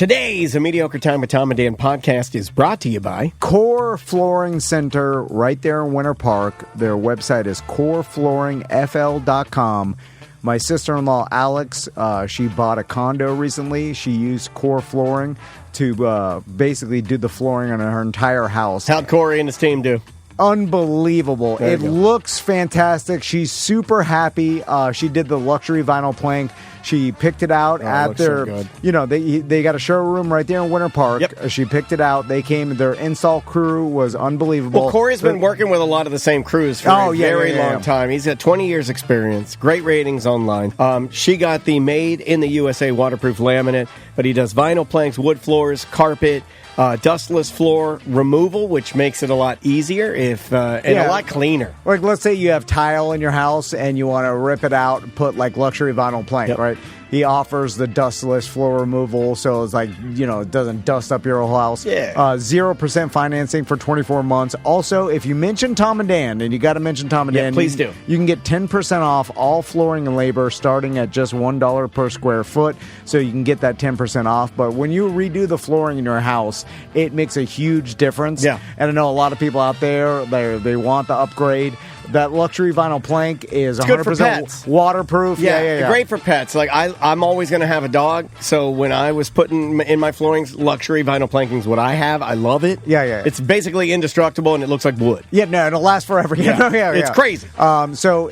Today's A Mediocre Time with Tom and Dan podcast is brought to you by Core Flooring Center right there in Winter Park. Their website is coreflooringfl.com. My sister-in-law, Alex, she bought a condo recently. She used Core Flooring to basically do the flooring on her entire house. How'd Corey and his team do? Unbelievable. It looks fantastic. She's super happy. She did the luxury vinyl plank. She picked it out at their, they got a showroom right there in Winter Park. Yep. She picked it out. They came. Their install crew was unbelievable. Well, Corey's been working with a lot of the same crews for a very long time. He's got 20 years experience, great ratings online. She got the made in the USA waterproof laminate, but he does vinyl planks, wood floors, carpet, dustless floor removal, which makes it a lot easier and a lot cleaner. Like, let's say you have tile in your house and you want to rip it out and put like luxury vinyl plank, right? He offers the dustless floor removal, so it's like, it doesn't dust up your whole house. 0% financing for 24 months. Also, if you mention Tom and Dan, and you got to mention Tom and Dan, please do. You can get 10% off all flooring and labor starting at just $1 per square foot, so you can get that 10% off. But when you redo the flooring in your house, it makes a huge difference. Yeah. And I know a lot of people out there, they want the upgrade. That luxury vinyl plank is 100% waterproof. Yeah. Great for pets. Like I'm always going to have a dog, so when I was putting in my floorings, luxury vinyl planking is what I have. I love it. Yeah. It's basically indestructible and it looks like wood. Yeah, no, it'll last forever. It's crazy. So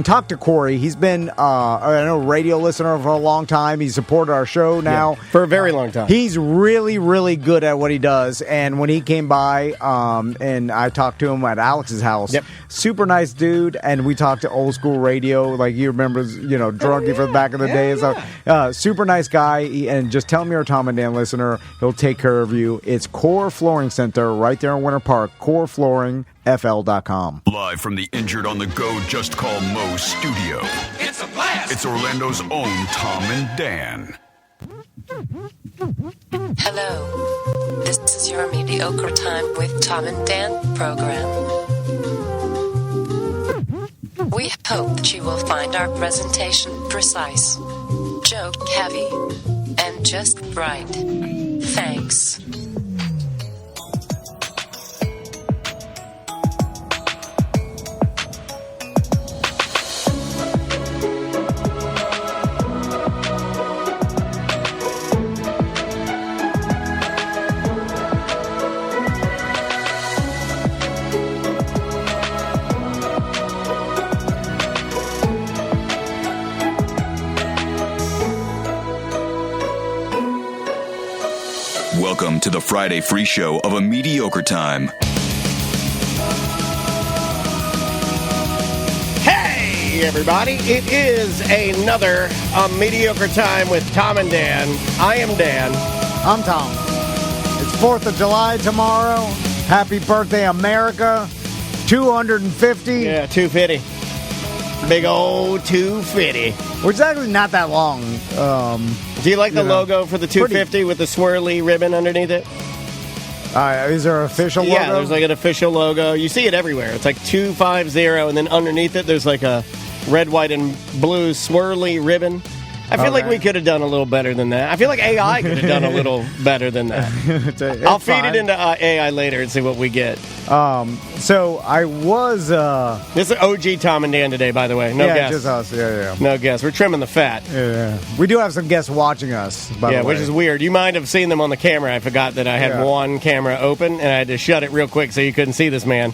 talk to Corey. He's been a radio listener for a long time. He's supported our show now for a very long time. He's really, really good at what he does. And when he came by, and I talked to him at Alex's house, super nice dude, and we talked to old school radio, like he remembers, drunky from back in the day. So, super nice guy, and just tell him you're a Tom and Dan listener. He'll take care of you. It's Core Flooring Center right there in Winter Park, coreflooringfl.com. Live from the Injured on the Go Just Call Mo studio. It's a blast! It's Orlando's own Tom and Dan. Hello. This is your Mediocre Time with Tom and Dan program. We hope that you will find our presentation precise, joke heavy, and just right. Thanks. Welcome to the Friday free show of A Mediocre Time. Hey, everybody. It is another A Mediocre Time with Tom and Dan. I am Dan. I'm Tom. It's 4th of July tomorrow. Happy birthday, America. 250. Yeah, 250. Big old 250. Which is actually not that long. Do you like the logo for the 250 with the swirly ribbon underneath it? Is there an official logo? Yeah, there's like an official logo. You see it everywhere. It's like 250, and then underneath it, there's like a red, white, and blue swirly ribbon. I feel like we could have done a little better than that. I feel like AI could have done a little better than that. I'll feed it into AI later and see what we get. So I was... This is OG Tom and Dan today, by the way. No guests. Just us. Yeah. No guests. We're trimming the fat. Yeah. We do have some guests watching us, by the way. Which is weird. You might have seen them on the camera. I forgot that I had one camera open, and I had to shut it real quick so you couldn't see this man.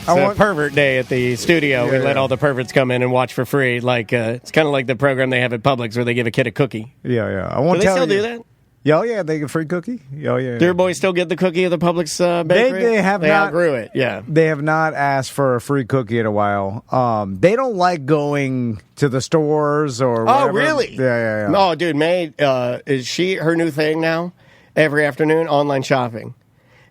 It's a pervert day at the studio. We let all the perverts come in and watch for free. Like it's kind of like the program they have at Publix where they give a kid a cookie. Yeah. Do they still do that? Yeah, they get a free cookie. Yeah. Do your boys still get the cookie at the Publix bakery? They have not. They outgrew it, yeah. They have not asked for a free cookie in a while. They don't like going to the stores or whatever. Oh, really? Yeah. Oh, dude, May, is her new thing now? Every afternoon, online shopping.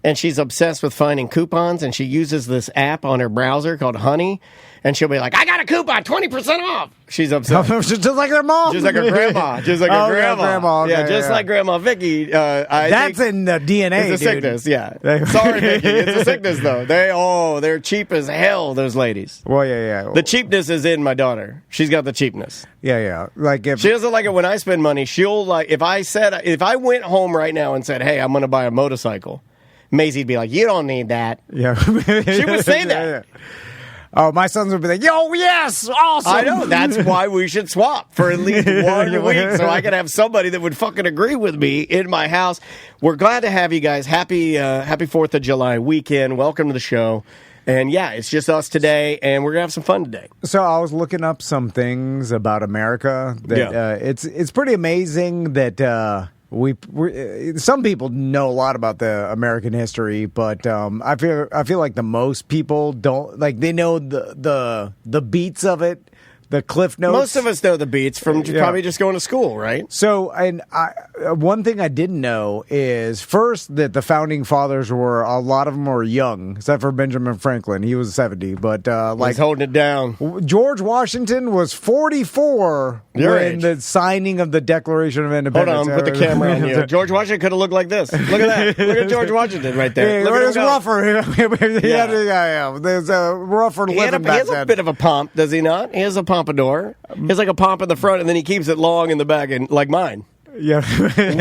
and she's obsessed with finding coupons, and she uses this app on her browser called Honey, and she'll be like, I got a coupon, 20% off. She's obsessed. Just like her mom. Just like her grandma. Just like her grandma. Okay, yeah, just like Grandma Vicky. That's in the DNA, It's a sickness, yeah. Sorry, Vicky. It's a sickness, though. They're cheap as hell, those ladies. Well, yeah. The cheapness is in my daughter. She's got the cheapness. Yeah. Like if she doesn't like it when I spend money. She'll like if I went home right now and said, hey, I'm going to buy a motorcycle, Maisie'd be like, you don't need that. Yeah. She would say that. Yeah. Oh, my sons would be like, yo, yes, awesome. I know. That's why we should swap for at least 1 week so I can have somebody that would fucking agree with me in my house. We're glad to have you guys. Happy 4th of July weekend. Welcome to the show. And yeah, it's just us today, and we're going to have some fun today. So I was looking up some things about America. It's pretty amazing that we some people know a lot about the American history, but I feel like the most people don't, like, they know the beats of it, the cliff notes. Most of us know the beats from probably just going to school, right? So, and one thing I didn't know is first that the founding fathers a lot of them were young, except for Benjamin Franklin. He was 70, but he's holding it down. George Washington was 44 when the signing of the Declaration of Independence. Hold on, put the camera on you. George Washington could have looked like this. Look at that. Look at George Washington right there. Yeah, it was rougher. There's a rougher living back then. He has a bit of a pomp, does he not? He has a pompadour. He has like a pomp in the front, and then he keeps it long in the back, and like mine. Yeah,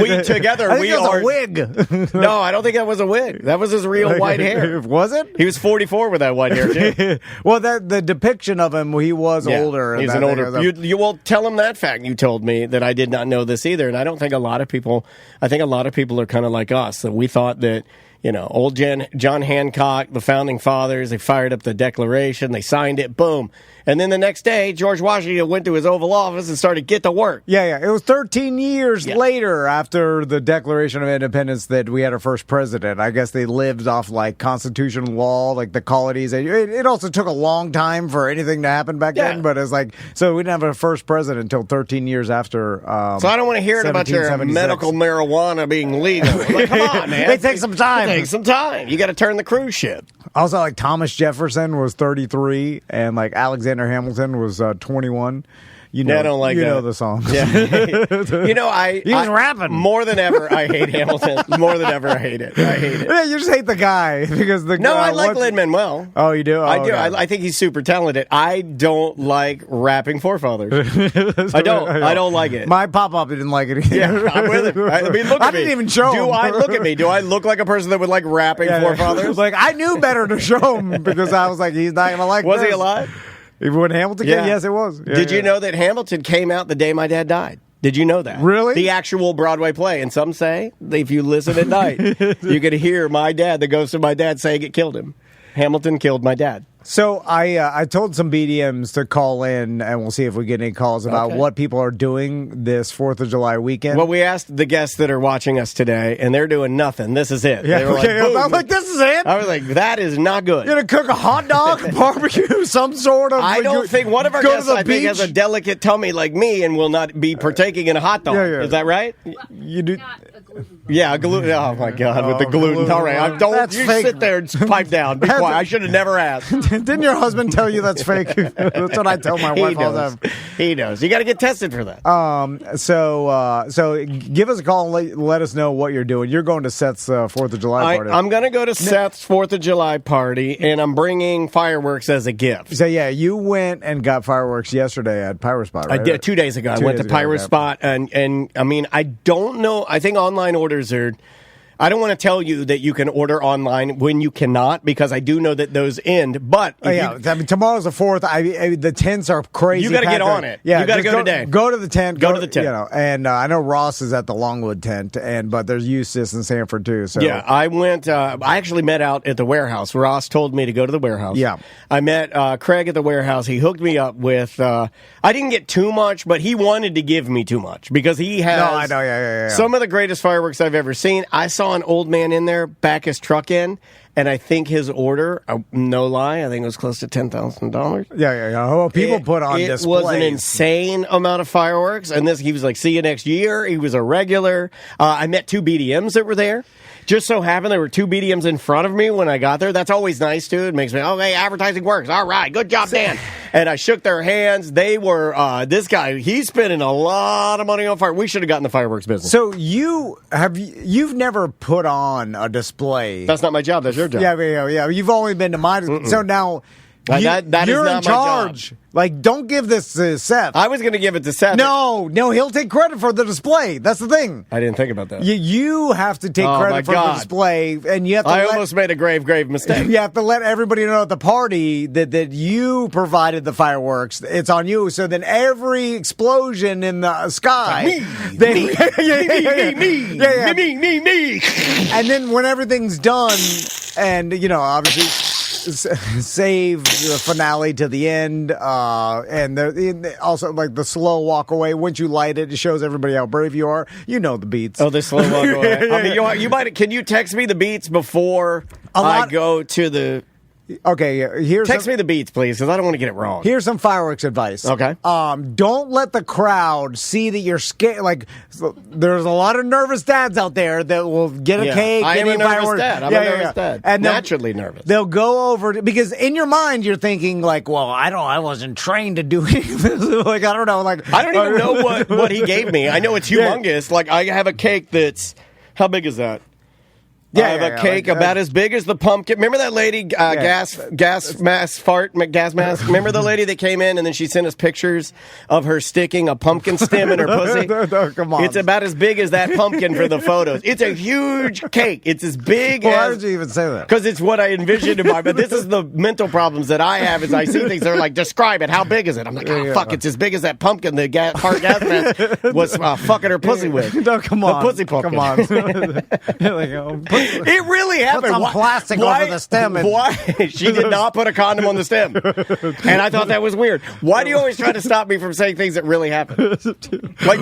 we together. I think it was a wig. No, I don't think that was a wig. That was his real white hair. Was it? He was 44 with that white hair too. Well, the depiction of him, he was older. He's an older. You will tell him that fact. You told me that I did not know this either, and I don't think a lot of people. I think a lot of people are kind of like us, that we thought that. Old John Hancock, the founding fathers, they fired up the Declaration, they signed it, boom. And then the next day, George Washington went to his Oval Office and started get to work. Yeah. It was 13 years later after the Declaration of Independence that we had our first president. I guess they lived off, like, constitutional law, like the colonies. It also took a long time for anything to happen back then, but it's like, so we didn't have our first president until 13 years after. So I don't want to hear it about your medical marijuana being legal. Like, come on, man. They take some time. Take some time. You got to turn the cruise ship. Also, like, Thomas Jefferson was 33, and like Alexander Hamilton was 21. I don't like that. You know the song. Yeah. He was rapping. More than ever, I hate Hamilton. More than ever, I hate it. Yeah, you just hate the guy because the I like Lin-Manuel. Oh, you do? I do. Okay. I think he's super talented. I don't like rapping forefathers. I don't like it. My pop-up didn't like it either. Yeah, I'm with it. I mean, look at me. I didn't even show him. Look at me? Do I look like a person that would like rapping forefathers? Like, I knew better to show him because I was like, he's not going to like Was this. he alive? When Hamilton came? Yes, it was. Yeah, Did you know that Hamilton came out the day my dad died? Did you know that? Really? The actual Broadway play. And some say, if you listen at night, you could hear my dad, the ghost of my dad, saying it killed him. Hamilton killed my dad. So I told some BDMs to call in, and we'll see if we get any calls about what people are doing this 4th of July weekend. Well, we asked the guests that are watching us today, and they're doing nothing. This is it. Yeah, they were okay. like, I'm like, this is it? I was like, that is not good. You're going to cook a hot dog, barbecue, some sort of... I don't think one of our guests, I think, has a delicate tummy like me and will not be partaking in a hot dog. Yeah. Is that right? You do... Yeah, gluten. Oh, my God, with the gluten. All right, you fake. Sit there and pipe down. Be quiet. I should have never asked. Didn't your husband tell you that's fake? That's what I tell my wife all the time. He knows. You got to get tested for that. So give us a call and let us know what you're doing. You're going to Seth's 4th of July party. I'm going to go to Seth's 4th of July party, and I'm bringing fireworks as a gift. So, yeah, you went and got fireworks yesterday at Pyrospot, right? I did 2 days ago. I went to Pyrospot, and I mean, I don't know. I think online orders are... I don't want to tell you that you can order online when you cannot, because I do know that those end. But tomorrow's the 4th. The tents are crazy. You got to get on it. Yeah, you got to go today. Go to the tent. Go to the tent. And I know Ross is at the Longwood tent, but there's Eustis and Sanford too. So yeah, I went. I actually met out at the warehouse. Ross told me to go to the warehouse. Yeah, I met Craig at the warehouse. He hooked me up with. I didn't get too much, but he wanted to give me too much because he has. No, I know. Yeah. Some of the greatest fireworks I've ever seen. I saw an old man in there back his truck in, And I think his order, no lie, I think it was close to $10,000. Yeah. Oh, people put on displays. It was an insane amount of fireworks. And he was like, see you next year. He was a regular. I met 2 BDMs that were there. Just so happened there were 2 BDMs in front of me when I got there. That's always nice, too. It makes me, okay, advertising works. All right, good job, Dan. And I shook their hands. They were, this guy, he's spending a lot of money on fire. We should have gotten the fireworks business. So you've never put on a display. That's not my job. That's your job. Yeah. You've only been to mine. So now that you're is not in charge. My job. Like, don't give this to Seth. I was going to give it to Seth. No, he'll take credit for the display. That's the thing. I didn't think about that. You have to take credit for the display, and you have to. I almost made a grave mistake. You have to let everybody know at the party that you provided the fireworks. It's on you. So then every explosion in the sky, me. And then when everything's done, and obviously. Save the finale to the end, and also like the slow walk away. Once you light it, it shows everybody how brave you are. You know the beats. Oh, the slow walk away. I mean, you might. Can you text me the beats before I go to the? Okay, text me the beats, please, because I don't want to get it wrong. Here's some fireworks advice. Okay. Don't let the crowd see that you're scared. Like, there's a lot of nervous dads out there that will get a cake. I am a nervous dad. I'm a nervous dad. And naturally nervous. They'll go over because in your mind you're thinking like, well, I wasn't trained to do this. Like, I don't know. Like, I don't even know what he gave me. I know it's humongous. Like, I have a cake that's how big is that? I have a cake about as big as the pumpkin. Remember that lady, gas mask? Remember the lady that came in and then she sent us pictures of her sticking a pumpkin stem in her pussy? No, come on. It's about as big as that pumpkin for the photos. It's a huge cake. It's as big as... Why did you even say that? Because it's what I envisioned in my... But this is the mental problems that I have as I see things. They're like, describe it. How big is it? I'm like, fuck, it's as big as that pumpkin the gas mask was fucking her pussy with. No, come on. The pussy pumpkin. Come on. It really happened. Put some plastic over the stem. Why? She did not put a condom on the stem. And I thought that was weird. Why do you always try to stop me from saying things that really happen? Like,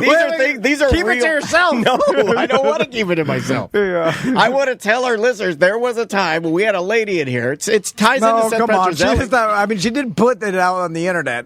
these are keep real. Keep it to yourself. No, I don't want to keep it to myself. Yeah. I want to tell our listeners there was a time when we had a lady in here. It ties into Seth Petrozelli. She didn't put it out on the internet.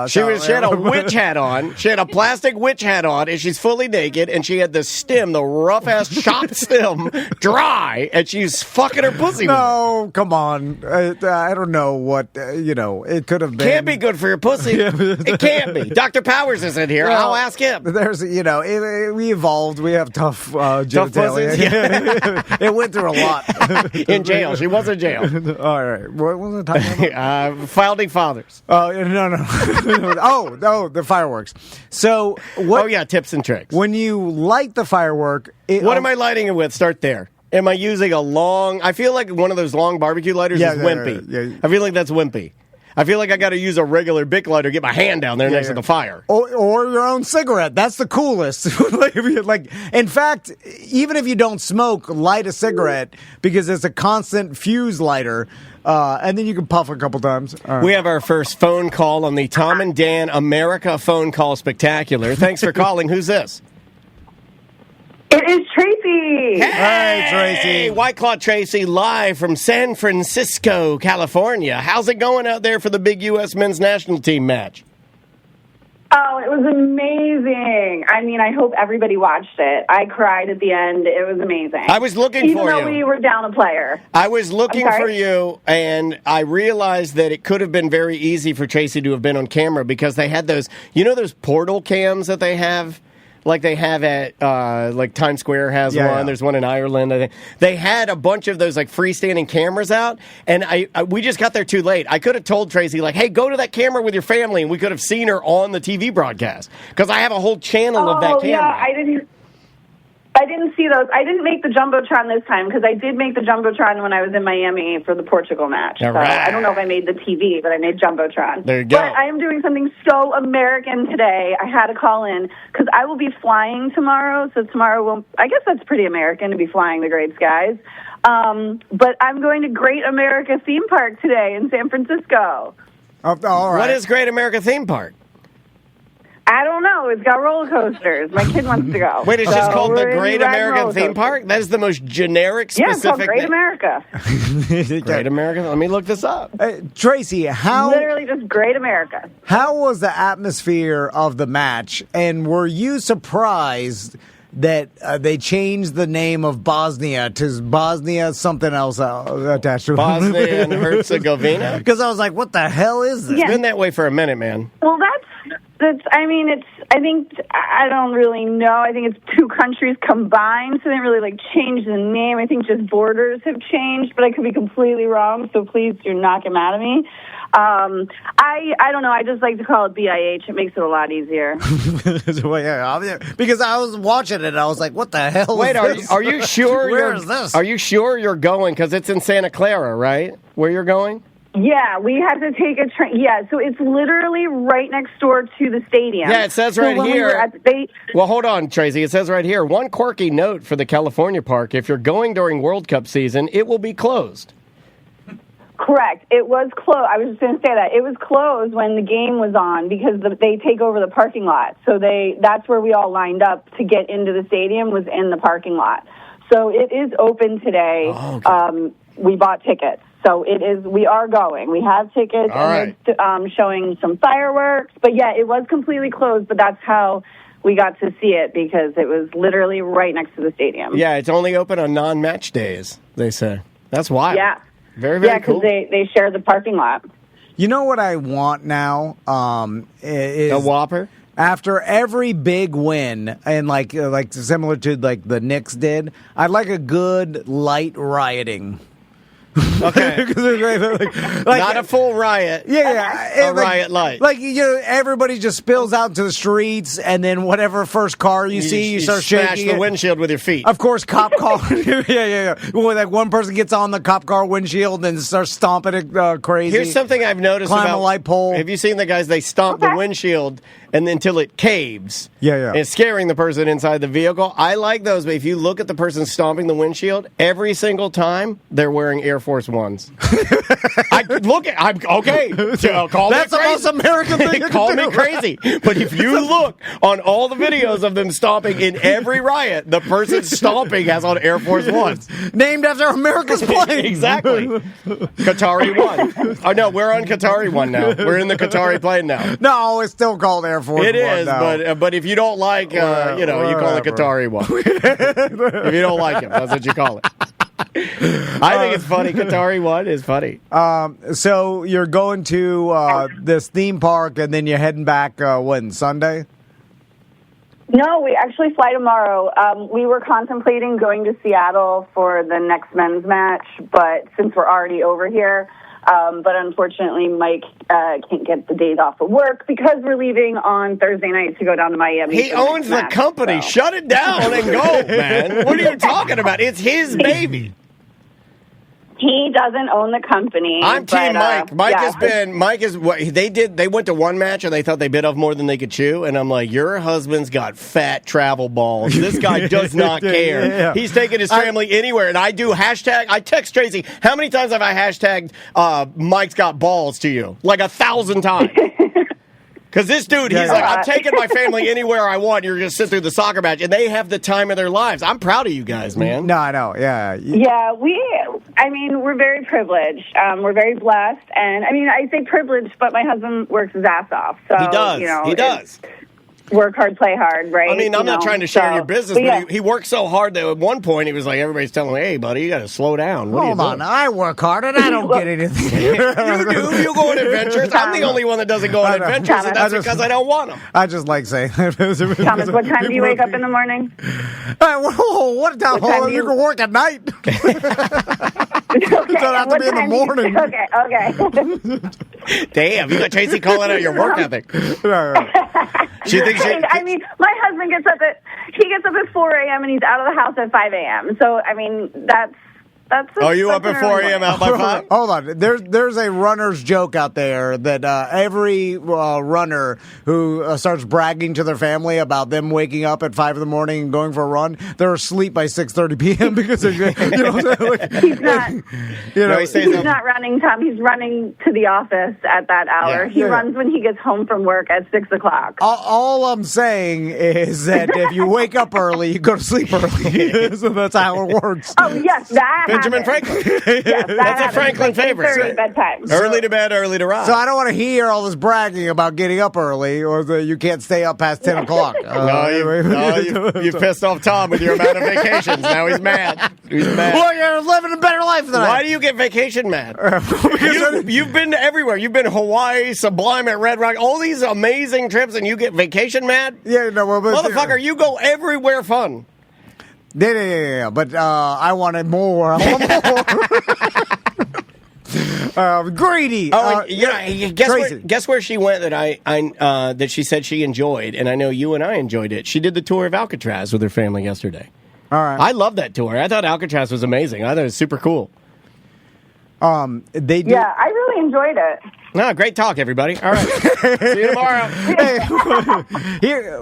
She had a witch hat on. She had a plastic witch hat on, and she's fully naked, and she had the stem, the rough-ass chopped stem, dry, and she's fucking her pussy. No, come on. I don't know what, it could have been. Can't be good for your pussy. It can't be. Dr. Powers is in here. I'll ask him. There's, we evolved. We have tough genitalia. Yeah. It went through a lot. In jail. She was in jail. All right. What was I talking about? Founding fathers. No. The fireworks. So, tips and tricks. When you light the firework... What am I lighting it with? Start there. Am I using a long... I feel like one of those long barbecue lighters is wimpy. Yeah. I feel like that's wimpy. I feel like I got to use a regular Bic lighter, get my hand down there next to the fire. Or your own cigarette. That's the coolest. In fact, even if you don't smoke, light a cigarette because it's a constant fuse lighter. And then you can puff a couple times. Right. We have our first phone call on the Tom and Dan America Phone Call Spectacular. Thanks for calling. Who's this? It is Tracy. Hey, Tracy. White Claw Tracy, live from San Francisco, California. How's it going out there for the big U.S. men's national team match? Oh, it was amazing. I mean, I hope everybody watched it. I cried at the end. It was amazing. I was looking for you. Even though we were down a player. I was looking for you, and I realized that it could have been very easy for Tracy to have been on camera because they had those, those portal cams that they have? Like they have at, Times Square has one. Yeah. There's one in Ireland. I think. They had a bunch of those, freestanding cameras out, and we just got there too late. I could have told Tracy, hey, go to that camera with your family, and we could have seen her on the TV broadcast. Because I have a whole channel of that camera. Yeah, I didn't see those. I didn't make the Jumbotron this time because I did make the Jumbotron when I was in Miami for the Portugal match. All right. I don't know if I made the TV, but I made Jumbotron. There you go. But I am doing something so American today. I had to call in because I will be flying tomorrow. So tomorrow I guess that's pretty American to be flying the great skies. But I'm going to Great America Theme Park today in San Francisco. All right. What is Great America Theme Park? I don't know. It's got roller coasters. My kid wants to go. Wait, it's just called the Great American Theme Park? That is the most generic, specific... Yeah, it's called Great America. Great America? Let me look this up. Tracy, how... Literally just Great America. How was the atmosphere of the match, and were you surprised that they changed the name of Bosnia to Bosnia something else attached to it? Bosnia and Herzegovina? Because I was like, what the hell is this? It's been that way for a minute, man. Well, I don't really know. I think it's two countries combined, so they didn't really change the name. I think just borders have changed, but I could be completely wrong, so please do not get mad at me. I don't know. I just like to call it BIH. It makes it a lot easier. Because I was watching it, and I was like, what the hell Wait, is this? are you sure? Where is this? Are you sure you're going? Because it's in Santa Clara, right? Where you're going? Yeah, we had to take a train. Yeah, so it's literally right next door to the stadium. Yeah, it says right here. Well, hold on, Tracy. It says right here, one quirky note for the California park. If you're going during World Cup season, it will be closed. Correct. It was closed. I was just going to say that. It was closed when the game was on because they take over the parking lot. So that's where we all lined up to get into the stadium, was in the parking lot. So it is open today. Oh, okay. We bought tickets. So it is. We are going. We have tickets, and they're showing some fireworks. But yeah, it was completely closed. But that's how we got to see it, because it was literally right next to the stadium. Yeah, it's only open on non-match days, they say. That's wild. Yeah, very, very cool. Yeah, because they share the parking lot. You know what I want now? Is a Whopper. After every big win, and like similar to the Knicks did, I'd like a good light rioting. Okay. Not a full riot. Yeah. A riot light. Everybody just spills out into the streets, and then whatever first car you see, you start shaking smash the windshield with your feet. Of course, cop car. Yeah. Well, one person gets on the cop car windshield and starts stomping it crazy. Here's something I've noticed Climb a light pole. Have you seen the guys, they stomp the windshield and until it caves? Yeah. And it's scaring the person inside the vehicle. I like those, but if you look at the person stomping the windshield, every single time they're wearing Air Force Ones. I'm okay. Call That's the most American thing. Call me crazy. But if you look on all the videos of them stomping in every riot, the person stomping has on Air Force Ones. Named after America's plane. Exactly. Qatari 1. Oh, no, we're on Qatari 1 now. We're in the Qatari plane now. No, it's still called Air Force One. It is, now. but if you don't like, you call it Qatari 1. If you don't like him, that's what you call it. I think it's funny. Qatari 1 is funny. So you're going to this theme park, and then you're heading back, when, Sunday? No, we actually fly tomorrow. We were contemplating going to Seattle for the next men's match, but since we're already over here, but unfortunately Mike can't get the days off of work because we're leaving on Thursday night to go down to Miami. He owns the company. So. Shut it down and go, man. What are you talking about? It's his baby. He doesn't own the company. I'm Team Mike. They went to one match and they thought they bit off more than they could chew. And I'm like, your husband's got fat travel balls. This guy does not care. Yeah. He's taking his family anywhere. And I text Tracy, how many times have I hashtagged Mike's got balls to you? Like 1,000 times. Because this dude, he's like, I'm taking my family anywhere I want. You're going to sit through the soccer match. And they have the time of their lives. I'm proud of you guys, man. No, I know. Yeah. Yeah, we're very privileged. We're very blessed. And, I say privileged, but my husband works his ass off. So, he does. He does. Work hard, play hard, right? I'm not trying to share your business, but he works so hard that at one point he was like, everybody's telling me, hey, buddy, you got to slow down. Hold on, I work hard and I don't get anything. You do. You go on adventures. I'm the only one that doesn't go on adventures, and that's because I don't want them. I just like saying that. Thomas, what time do you wake up in the morning? What time you can work at night? Okay, it doesn't have to be in the morning. Okay. Damn, you got Tracy calling out your work ethic. She thinks my husband gets up at 4 a.m. and he's out of the house at 5 a.m. So, You up at 4 a.m. out by 5? Hold on. There's a runner's joke out there that every runner who starts bragging to their family about them waking up at 5 in the morning and going for a run, they're asleep by 6:30 p.m. because they're, he's not. He's not running, Tom. He's running to the office at that hour. Yeah. He runs when he gets home from work at 6 o'clock. All I'm saying is that if you wake up early, you go to sleep early. So that's how it works. Oh yes, that Benjamin Franklin. Yes, that's a Franklin favorite. Bedtime. Early to bed, early to rise. So I don't want to hear all this bragging about getting up early or that you can't stay up past 10 o'clock. You pissed off Tom with your amount of vacations. Now he's mad. Well, you're living a better life than I am. Why do you get vacation mad? You've been everywhere. You've been to Hawaii, Sublime at Red Rock, all these amazing trips, and you get vacation mad? Yeah, no. Motherfucker, you go everywhere fun. Yeah. But I wanted more. I want more. Greedy. Guess where she went that she said she enjoyed, and I know you and I enjoyed it. She did the tour of Alcatraz with her family yesterday. All right. I love that tour. I thought Alcatraz was amazing. I thought it was super cool. Yeah, I really enjoyed it. No, great talk, everybody. All right. See you tomorrow. Here,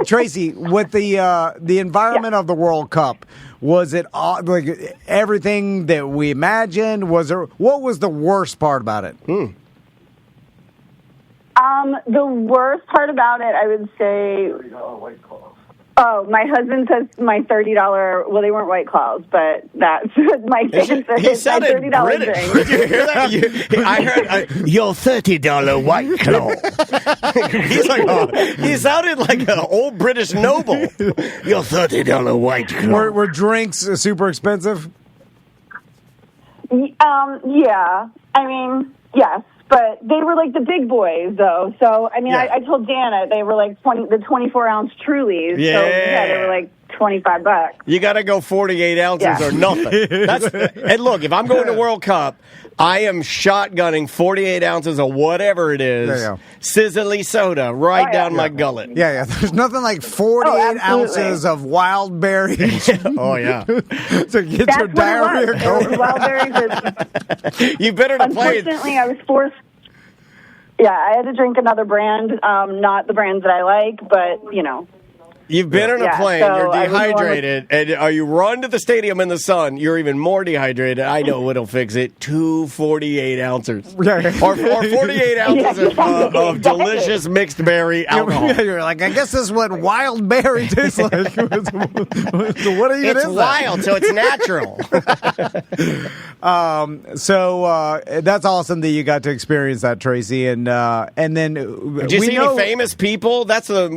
Tracy, with the environment of the World Cup, was it like everything that we imagined? What was the worst part about it? The worst part about it, I would say. Oh, my husband says my $30. Well, they weren't White Claws, but that's my answer. He sounded $30 British. drink. Did you hear that? I heard your $30 White Claw. He sounded like an old British noble. Your $30 White Claw. Were drinks super expensive? Yeah. I mean, yes. But they were like the big boys, though. So, I mean, I told Janet they were like the 24-ounce Trulies. Yeah. So, they were like $25. You got to go 48 ounces or nothing. And look, if I'm going to World Cup, I am shotgunning 48 ounces of whatever it is, sizzly soda down my gullet. Yeah. There's nothing like 48 ounces of wild berries. Oh, yeah. So get your diarrhea going. Wild berries. You better to play. Unfortunately, I was forced. Yeah, I had to drink another brand, not the brands that I like, but, You've been on a plane, you're dehydrated, and you run to the stadium in the sun, you're even more dehydrated. I know what'll fix it. 2 48 ounces. Or 48 ounces of delicious mixed berry alcohol. You're like, I guess this is what wild berry tastes like. It's wild, so it's natural. So that's awesome that you got to experience that, Tracy. And then did you see any famous people? That's the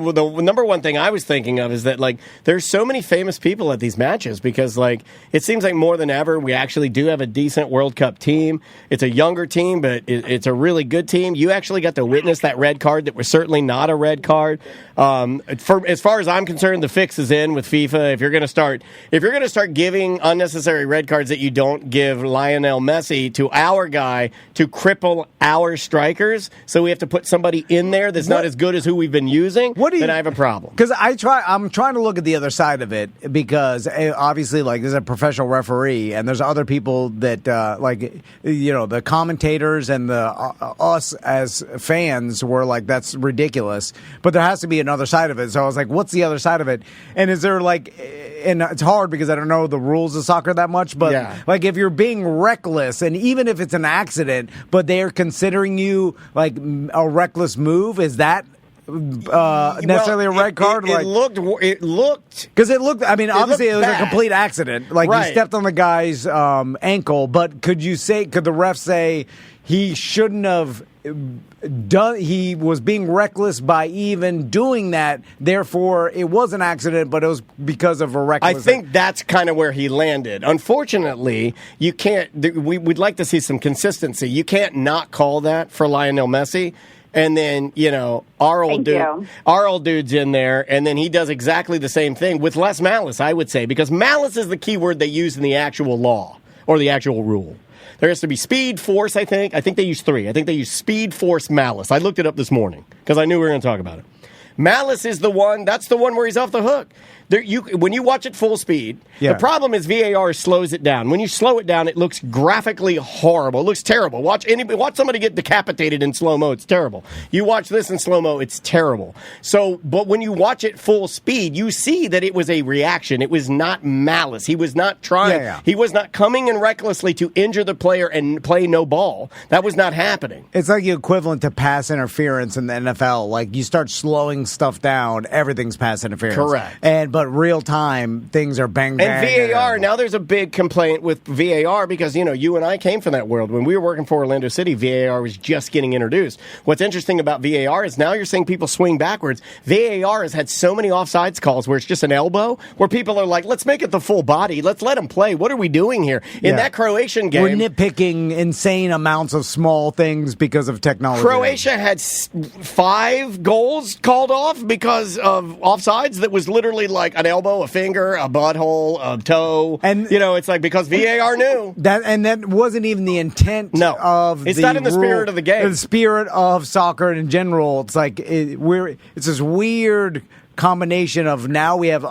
number one thing I was thinking of is that, like, there's so many famous people at these matches because, like, it seems like more than ever we actually do have a decent World Cup team. It's a younger team, but it's a really good team. You actually got to witness that red card that was certainly not a red card. As far as I'm concerned, the fix is in with FIFA. If you're going to start giving unnecessary red cards that you don't give Lionel Messi to our guy to cripple our strikers, so we have to put somebody in there that's not as good as who we've been using, then I have a problem. Because I'm trying to look at the other side of it because obviously, like, there's a professional referee and there's other people that, the commentators and us as fans were like, that's ridiculous. But there has to be another side of it. So I was like, what's the other side of it? And is there and it's hard because I don't know the rules of soccer that much, but like if you're being reckless and even if it's an accident, but they're considering you like a reckless move, is that necessarily a red card? It looked because it looked. I mean, obviously it was a complete accident. Like he stepped on the guy's ankle, but could the ref say he shouldn't have done? He was being reckless by even doing that. Therefore, it was an accident, but it was because of a reckless. I think that's kind of where he landed. Unfortunately, you can't. We'd like to see some consistency. You can't not call that for Lionel Messi. And then, our old dude's in there, and then he does exactly the same thing with less malice, I would say, because malice is the key word they use in the actual law or the actual rule. There has to be speed, force, I think. I think they use 3. I think they use speed, force, malice. I looked it up this morning because I knew we were going to talk about it. Malice is that's the one where he's off the hook. When you watch it full speed, the problem is VAR slows it down. When you slow it down, it looks graphically horrible. It looks terrible. Watch somebody get decapitated in slow-mo. It's terrible. You watch this in slow-mo, it's terrible. But when you watch it full speed, you see that it was a reaction. It was not malice. He was not trying. He was not coming in recklessly to injure the player and play no ball. That was not happening. It's like the equivalent to pass interference in the NFL. Like, you start slowing stuff down, everything's pass interference. Correct. But real time, things are bang, bang. And VAR, now there's a big complaint with VAR because, you and I came from that world. When we were working for Orlando City, VAR was just getting introduced. What's interesting about VAR is now you're seeing people swing backwards. VAR has had so many offsides calls where it's just an elbow, where people are like, let's make it the full body. Let's let him play. What are we doing here? In that Croatian game, we're nitpicking insane amounts of small things because of technology. Croatia had 5 goals called off because of offsides that was literally like an elbow, a finger, a butthole, a toe. And it's like because VAR knew. That wasn't even the intent of it's not in the spirit of the game. The spirit of soccer in general. It's like it's this weird combination of now we have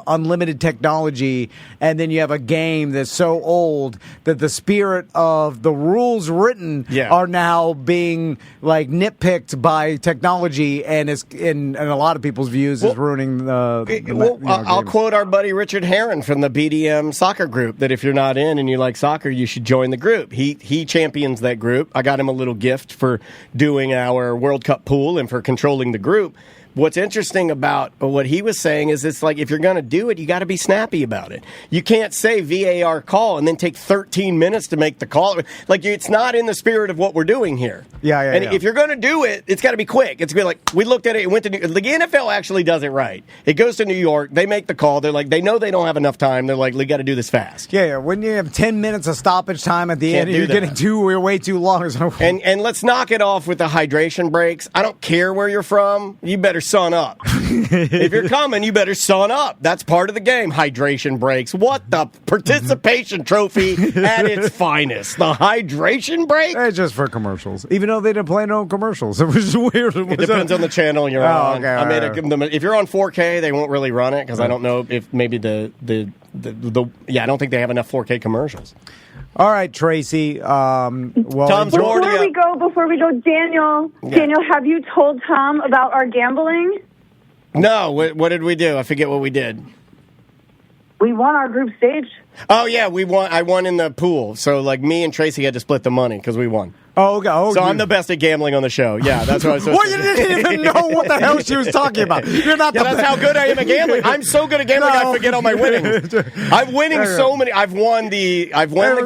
unlimited technology, and then you have a game that's so old that the spirit of the rules written are now being like nitpicked by technology, and is in a lot of people's views is ruining the. I'll quote our buddy Richard Herron from the BDM soccer group that if you're not in and you like soccer, you should join the group. He champions that group. I got him a little gift for doing our World Cup pool and for controlling the group. What's interesting about what he was saying is it's like if you're going to do it, you got to be snappy about it. You can't say VAR call and then take 13 minutes to make the call. Like, it's not in the spirit of what we're doing here. And if you're going to do it, it's got to be quick. It's going to be like, we looked at it, it went to the NFL actually does it right. It goes to New York. They make the call. They're like, they know they don't have enough time. They're like, we got to do this fast. When you have 10 minutes of stoppage time at the end, you're getting way too long. And let's knock it off with the hydration breaks. I don't care where you're from. You better sun up. If you're coming, you better sun up. That's part of the game. Hydration breaks. What the participation trophy at its finest? The hydration break? It's just for commercials. Even though they didn't play no commercials. It was weird. It depends on the channel you're on. Okay, if you're on 4K, they won't really run it because I don't know if maybe I don't think they have enough 4K commercials. All right, Tracy. Tom's Before we go, Daniel, have you told Tom about our gambling? No. What did we do? I forget what we did. We won our group stage. Oh, yeah, we won. I won in the pool. So, me and Tracy had to split the money because we won. So I'm the best at gambling on the show. Yeah, that's what I was supposed to do. You didn't even know what the hell she was talking about. You're not that's how good I am at gambling. I'm so good at gambling, I forget all my winnings. I'm winning so many. I've won the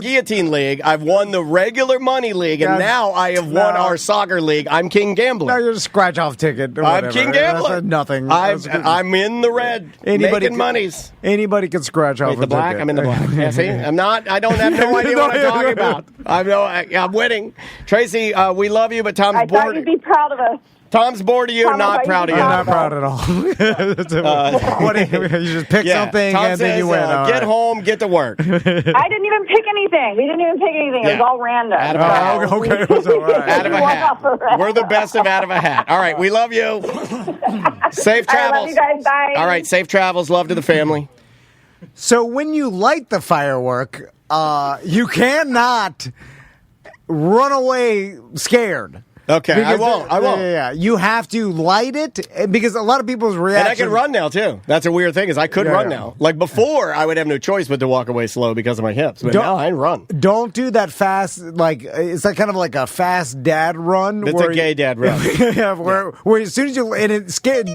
Guillotine League. I've won the regular money league, and now I have won our soccer league. I'm King Gambler. No, you're a scratch-off ticket. I'm King Gambler. That's nothing. I'm in the red. Making monies. Anybody can scratch off the black. I'm in the black. Yeah, see? I'm not. I don't have no idea what I'm talking about. I'm winning. Tracy, we love you, but Tom's bored. I thought you'd be proud of us. Tom's bored of you, Tom, not proud of you. I'm not proud at all. You just pick something Tom and then you win. Get home, get to work. I didn't even pick anything. We didn't even pick anything. It was all random. Out of a hat. Okay, it was all right. Out of a hat. We're the best of out of a hat. All right, we love you. Safe travels. I love you guys. Bye. All right, safe travels. Love to the family. So when you light the firework, you cannot run away scared. Okay, I won't. Yeah. You have to light it because a lot of people's reaction. And I can run now, too. That's a weird thing is I could run now. Like before, I would have no choice but to walk away slow because of my hips. But now I run. Don't do that fast. It's like kind of like a fast dad run. It's a gay dad run. Where as soon as you and it's scared,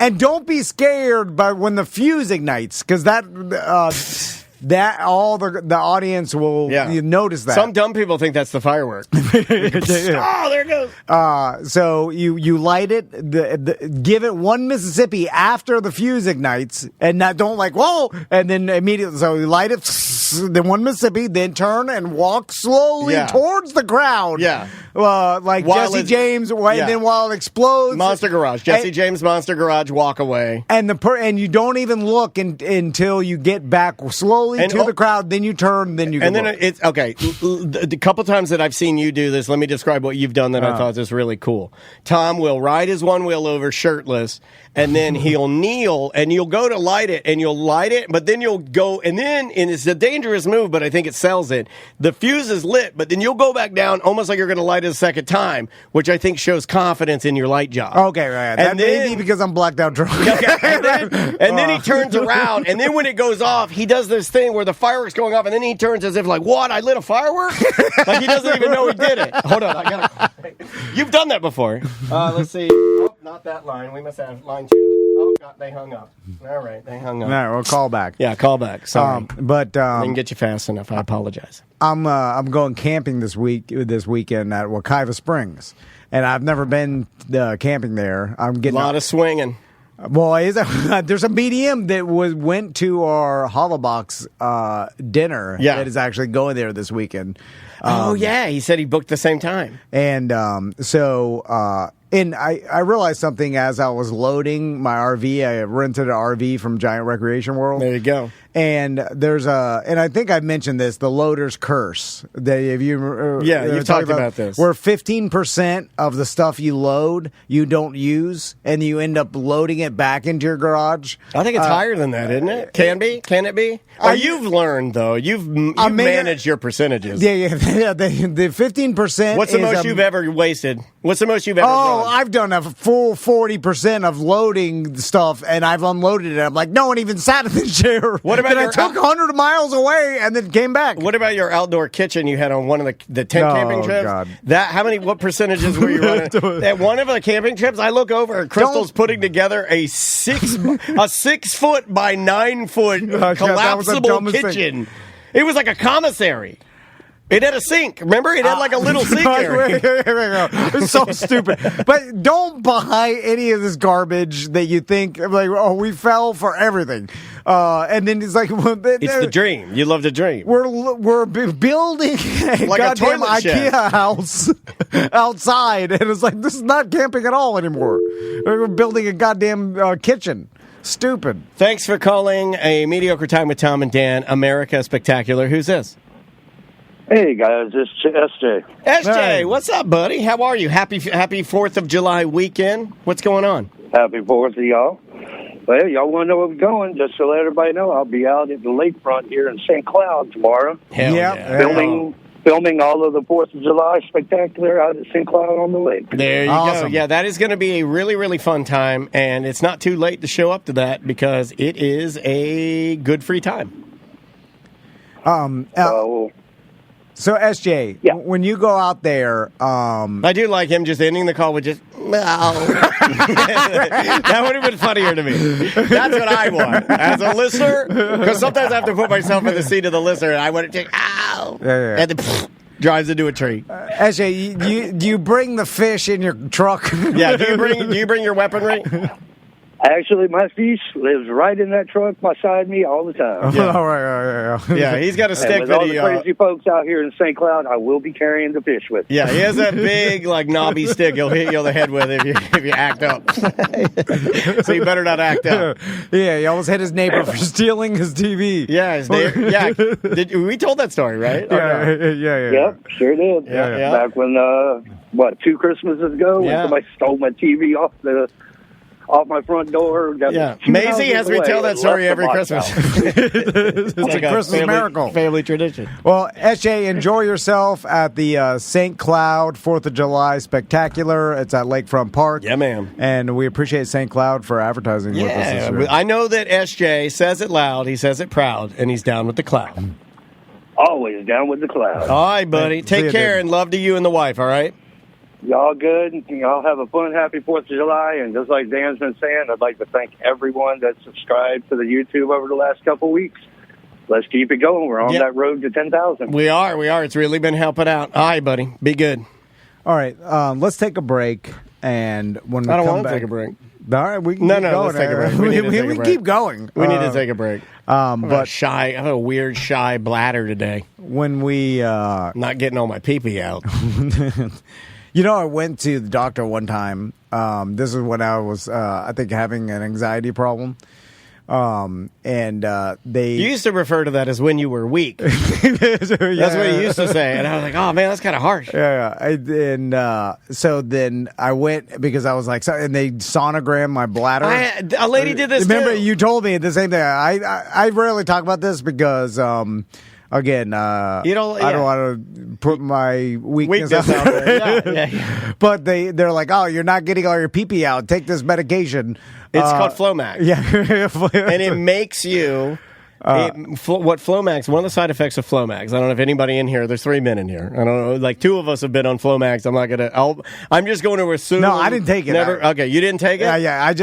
and don't be scared by when the fuse ignites because that all the audience will notice that. Some dumb people think that's the firework. Oh, there it goes. So you light it, give it one Mississippi after the fuse ignites, and don't whoa, and then immediately, so you light it, Mississippi, then turn and walk slowly towards the crowd. Yeah. Like while Jesse James, and then while it explodes. Monster Garage. Jesse James Monster Garage, walk away. And and you don't even look until you get back slowly to the crowd, then you turn, then you go. And then it's, okay, the couple times that I've seen you do this, let me describe what you've done that I thought was really cool. Tom will ride his one wheel over shirtless, and then he'll kneel, and you'll go to light it, and you'll light it, but then you'll go, and it's a dangerous move, but I think it sells it. The fuse is lit, but then you'll go back down almost like you're going to light it a second time, which I think shows confidence in your light job. Okay, right. That may be because I'm blacked out drunk. Okay, and then he turns around, and then when it goes off, he does this thing where the fireworks going off, and then he turns as if like, what, I lit a firework? Like he doesn't even know he did it. Hold on, I gotta... You've done that before. Let's see. Oh, not that line. We must have line 2. Oh, God, they hung up. All right, they hung up. All right, well, call back. Yeah, call back. Sorry. I didn't get you fast enough. I apologize. I'm going camping this weekend at Wekiva Springs, and I've never been camping there. I'm getting a lot of swinging. Well, there's a medium that went to our Holobox dinner that is actually going there this weekend. He said he booked the same time. And and I realized something as I was loading my RV. I rented an RV from Giant Recreation World. There you go. And and I think I mentioned this, the loader's curse. You've talked about this. Where 15% of the stuff you load, you don't use, and you end up loading it back into your garage. I think it's higher than that, isn't it? Can it be? You've learned, though. You've managed your percentages. Yeah. The 15%. What's the most you've ever wasted? What's the most you've ever done? I've done a full 40% of loading stuff, and I've unloaded it. I'm like, no one even sat in the chair. What about I took 100 miles away and then came back. What about your outdoor kitchen you had on one of the tent camping trips? God. What percentages were you running? At one of the camping trips, I look over and Crystal's putting together a 6 foot by 9 foot collapsible kitchen. It was like a commissary. It had a sink. Remember? It had like a little sink area. It's so stupid. But don't buy any of this garbage that you think, like, we fell for everything. And then it's like... it's the dream. You love the dream. We're building a like goddamn a IKEA house outside. And it's like, this is not camping at all anymore. We're building a goddamn kitchen. Stupid. Thanks for calling A Mediocre Time with Tom and Dan, America Spectacular. Who's this? Hey guys, it's SJ. SJ, hey. What's up, buddy? How are you? Happy 4th of July weekend. What's going on? Happy 4th to y'all. Well, y'all want to know where we're going? Just to let everybody know, I'll be out at the lakefront here in St. Cloud tomorrow. Hell yeah. Filming all of the 4th of July spectacular out at St. Cloud on the lake. There you go. Yeah, that is going to be a really, really fun time, and it's not too late to show up to that because it is a good free time. So, SJ, when you go out there... I do like him just ending the call with just, that would have been funnier to me. That's what I want. As a listener, because sometimes I have to put myself in the seat of the listener, and I want to take, ow, and then drives into a tree. SJ, do you bring the fish in your truck? Yeah, do you bring your weaponry? Actually, my fish lives right in that truck beside me all the time. Yeah. All right. Yeah, he's got a stick with that all the crazy folks out here in St. Cloud, I will be carrying the fish with me. Yeah, he has that big, like, knobby stick he'll hit you on the head with if you act up. So you better not act up. Yeah, he almost hit his neighbor for stealing his TV. Yeah, his neighbor. Yeah, we told that story, right? Yeah. Yep, sure did. Yeah. Back when, 2 Christmases ago, when somebody stole my TV off my front door. Yeah, Maisie has me tell that story every Christmas. It's like a Christmas miracle. Family tradition. Well, SJ, enjoy yourself at the St. Cloud 4th of July Spectacular. It's at Lakefront Park. Yeah, ma'am. And we appreciate St. Cloud for advertising with us this year. I know that SJ says it loud, he says it proud, and he's down with the cloud. Always down with the cloud. All right, buddy. Take care and love to you and the wife, all right? Y'all good. Y'all have a fun, happy 4th of July. And just like Dan's been saying, I'd like to thank everyone that subscribed to the YouTube over the last couple weeks. Let's keep it going. We're on that road to 10,000. We are. It's really been helping out. All right, buddy. Be good. All right. Let's take a break. And when we I don't come want back, to take a break. All right, we can let's take a break. We keep going. We need to take a break. But I have a weird shy bladder today. When we not getting all my pee-pee out. I went to the doctor one time. This is when I was, I think, having an anxiety problem. You used to refer to that as when you were weak. That's what you used to say, and I was like, "Oh man, that's kind of harsh." So then I went because I was like, and they sonogrammed my bladder. A lady did this. Remember, too. you told me the same thing. I rarely talk about this because. Again, I don't want to put my weakness out there. But they're like, oh, you're not getting all your pee-pee out. Take this medication. It's called Flomax. Yeah. And it makes you... what Flomax, one of the side effects of Flomax, I don't know if anybody in here, there's 3 men in here. I don't know, like 2 of us have been on Flomax. I'm just going to assume. No, I didn't take it. Okay, you didn't take it? Yeah.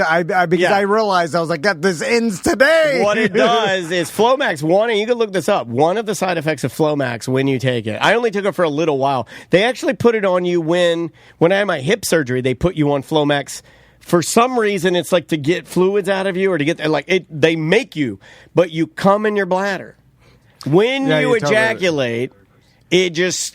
Because I realized, I was like, this ends today. What it does is Flomax, and you can look this up, one of the side effects of Flomax when you take it, I only took it for a little while. They actually put it on you when I had my hip surgery, they put you on Flomax. For some reason, it's like to get fluids out of you or to get they make you, but you come in your bladder. When you ejaculate, it just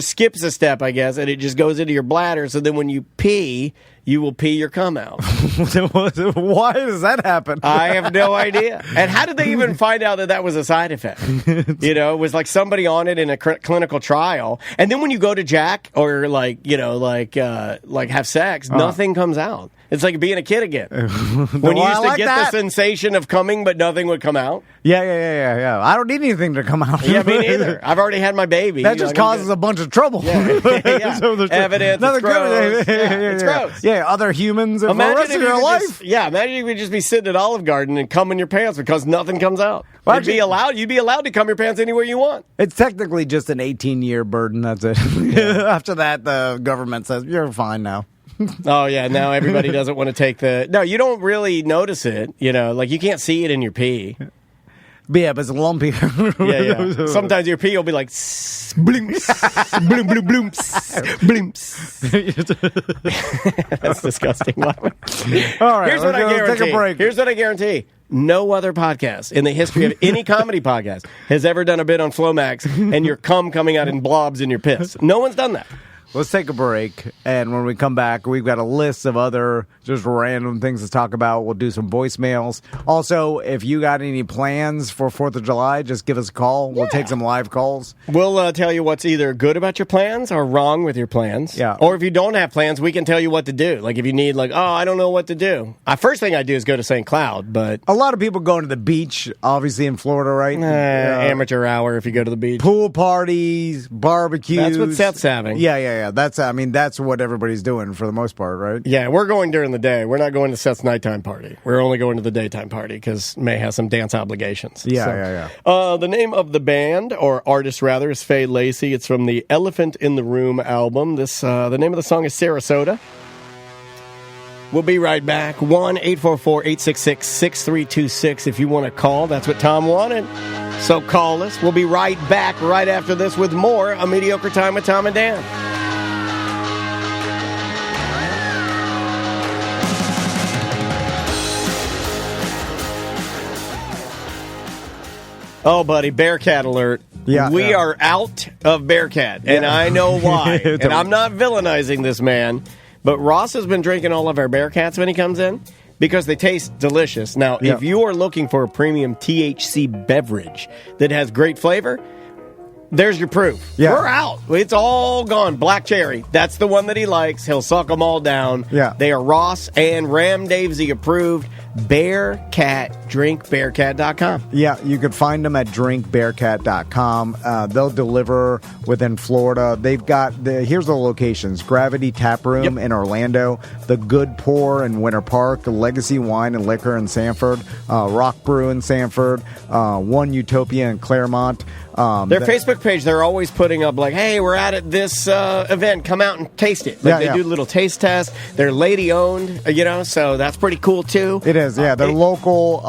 skips a step, I guess, and it just goes into your bladder. So then when you pee, you will pee your cum out. Why does that happen? I have no idea. And how did they even find out that was a side effect? It was like somebody on it in a clinical trial. And then when you go to jack or have sex, nothing comes out. It's like being a kid again. When you used to get the sensation of coming, but nothing would come out. Yeah. I don't need anything to come out. Yeah, me neither. I've already had my baby. That just causes a bunch of trouble. Yeah. Evidence. It's gross. It's gross. Yeah, other humans for the rest of your life. Imagine you could just be sitting at Olive Garden and cum in your pants because nothing comes out. Well, you'd be allowed to cum your pants anywhere you want. It's technically just an 18-year burden. That's it. After that, the government says, you're fine now. Oh, yeah. Now everybody doesn't want to take No, you don't really notice it. You can't see it in your pee. But it's lumpy. Yeah. Sometimes your pee will be like, blimps, bloom, bloom, blooms, blimps. That's disgusting. All right. Here's what I guarantee. Take a break. Here's what I guarantee. No other podcast in the history of any comedy podcast has ever done a bit on Flomax and your cum coming out in blobs in your piss. No one's done that. Let's take a break, and when we come back, we've got a list of other just random things to talk about. We'll do some voicemails. Also, if you got any plans for 4th of July, just give us a call. We'll take some live calls. We'll tell you what's either good about your plans or wrong with your plans. Yeah. Or if you don't have plans, we can tell you what to do. Like if you need I don't know what to do. First thing I do is go to St. Cloud, but... A lot of people going to the beach, obviously in Florida, right? Amateur hour if you go to the beach. Pool parties, barbecues. That's what Seth's having. Yeah. That's what everybody's doing for the most part, right? Yeah, we're going during the day. We're not going to Seth's nighttime party. We're only going to the daytime party because May has some dance obligations. Yeah. The name of the band, or artist rather, is Faye Lacey. It's from the Elephant in the Room album. The name of the song is Sarasota. We'll be right back. 1-844-866-6326 if you want to call. That's what Tom wanted. So call us. We'll be right back right after this with more A Mediocre Time with Tom and Dan. Oh, buddy, Bearcat alert. Yeah, we are out of Bearcat, and I know why. And I'm not villainizing this man, but Ross has been drinking all of our Bearcats when he comes in because they taste delicious. Now, if you are looking for a premium THC beverage that has great flavor, there's your proof. Yeah. We're out. It's all gone. Black cherry. That's the one that he likes. He'll suck them all down. Yeah. They are Ross and Ram Davesy approved. Bearcat, drinkbearcat.com. Yeah, you can find them at drinkbearcat.com. They'll deliver within Florida. They've got, here's the locations: Gravity Tap Room in Orlando, The Good Pour in Winter Park, Legacy Wine and Liquor in Sanford, Rock Brew in Sanford, One Utopia in Claremont, Their Facebook page, they're always putting up like, hey, we're out at this event. Come out and taste it. Like, they do little taste tests. They're lady-owned, so that's pretty cool, too. It is, yeah. They're local,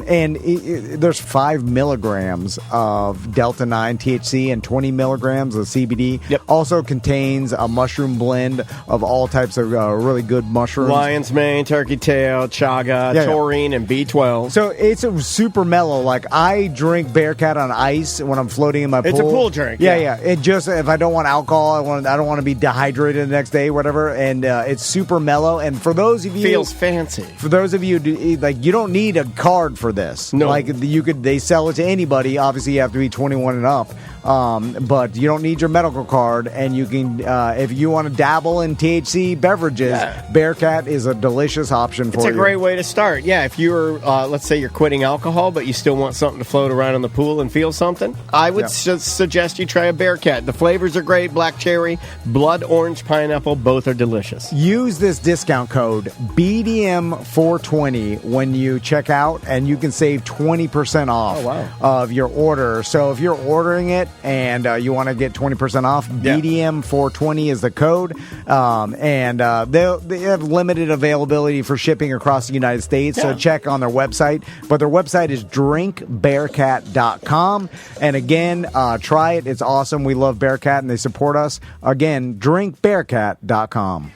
and there's 5 milligrams of Delta-9 THC and 20 milligrams of CBD. Yep. Also contains a mushroom blend of all types of really good mushrooms. Lion's mane, turkey tail, chaga, taurine, and B12. So it's super mellow. Like, I drink Bearcat on ice when I'm floating in my pool. It's a pool drink. Yeah. It just, if I don't want alcohol, I don't want to be dehydrated the next day, whatever. And it's super mellow. And for those of you, feels fancy. For those of you, like, you don't need a card for this. No, like they sell it to anybody. Obviously, you have to be 21 and up. But you don't need your medical card, and you can, if you want to dabble in THC beverages, Bearcat is a delicious option for you. It's a great way to start. Yeah, if you're, let's say you're quitting alcohol, but you still want something to float around in the pool and feel something, I would suggest you try a Bearcat. The flavors are great. Black cherry, blood orange, pineapple, both are delicious. Use this discount code BDM420 when you check out, and you can save 20% off of your order. So if you're ordering it and you want to get 20% off, BDM420 is the code. And they have limited availability for shipping across the United States, so check on their website. But their website is drinkbearcat.com. And again, try it. It's awesome. We love Bearcat, and they support us. Again, drinkbearcat.com.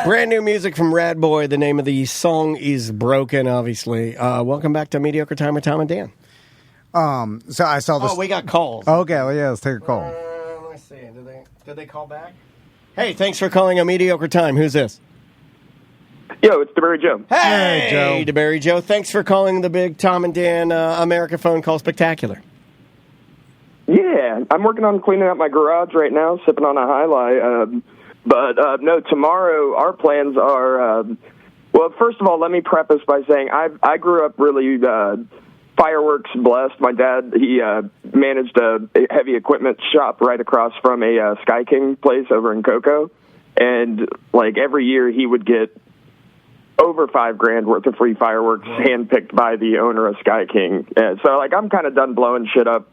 Brand new music from Rad Boy. The name of the song is Broken, obviously. Welcome back to Mediocre Time with Tom and Dan. So I saw this. Oh, we got calls. Okay, well, let's take a call. Let me see. Did they call back? Hey, thanks for calling a Mediocre Time. Who's this? Yo, it's DeBerry Joe. Hey, Joe. DeBerry Joe. Thanks for calling the big Tom and Dan America Phone Call Spectacular. Yeah, I'm working on cleaning out my garage right now, sipping on a High Life. But no, tomorrow our plans are, well, first of all, let me preface by saying I grew up really fireworks blessed. My dad, he managed a heavy equipment shop right across from a Sky King place over in Cocoa. And, like, every year he would get over $5,000 worth of free fireworks handpicked by the owner of Sky King. So, like, I'm kind of done blowing shit up.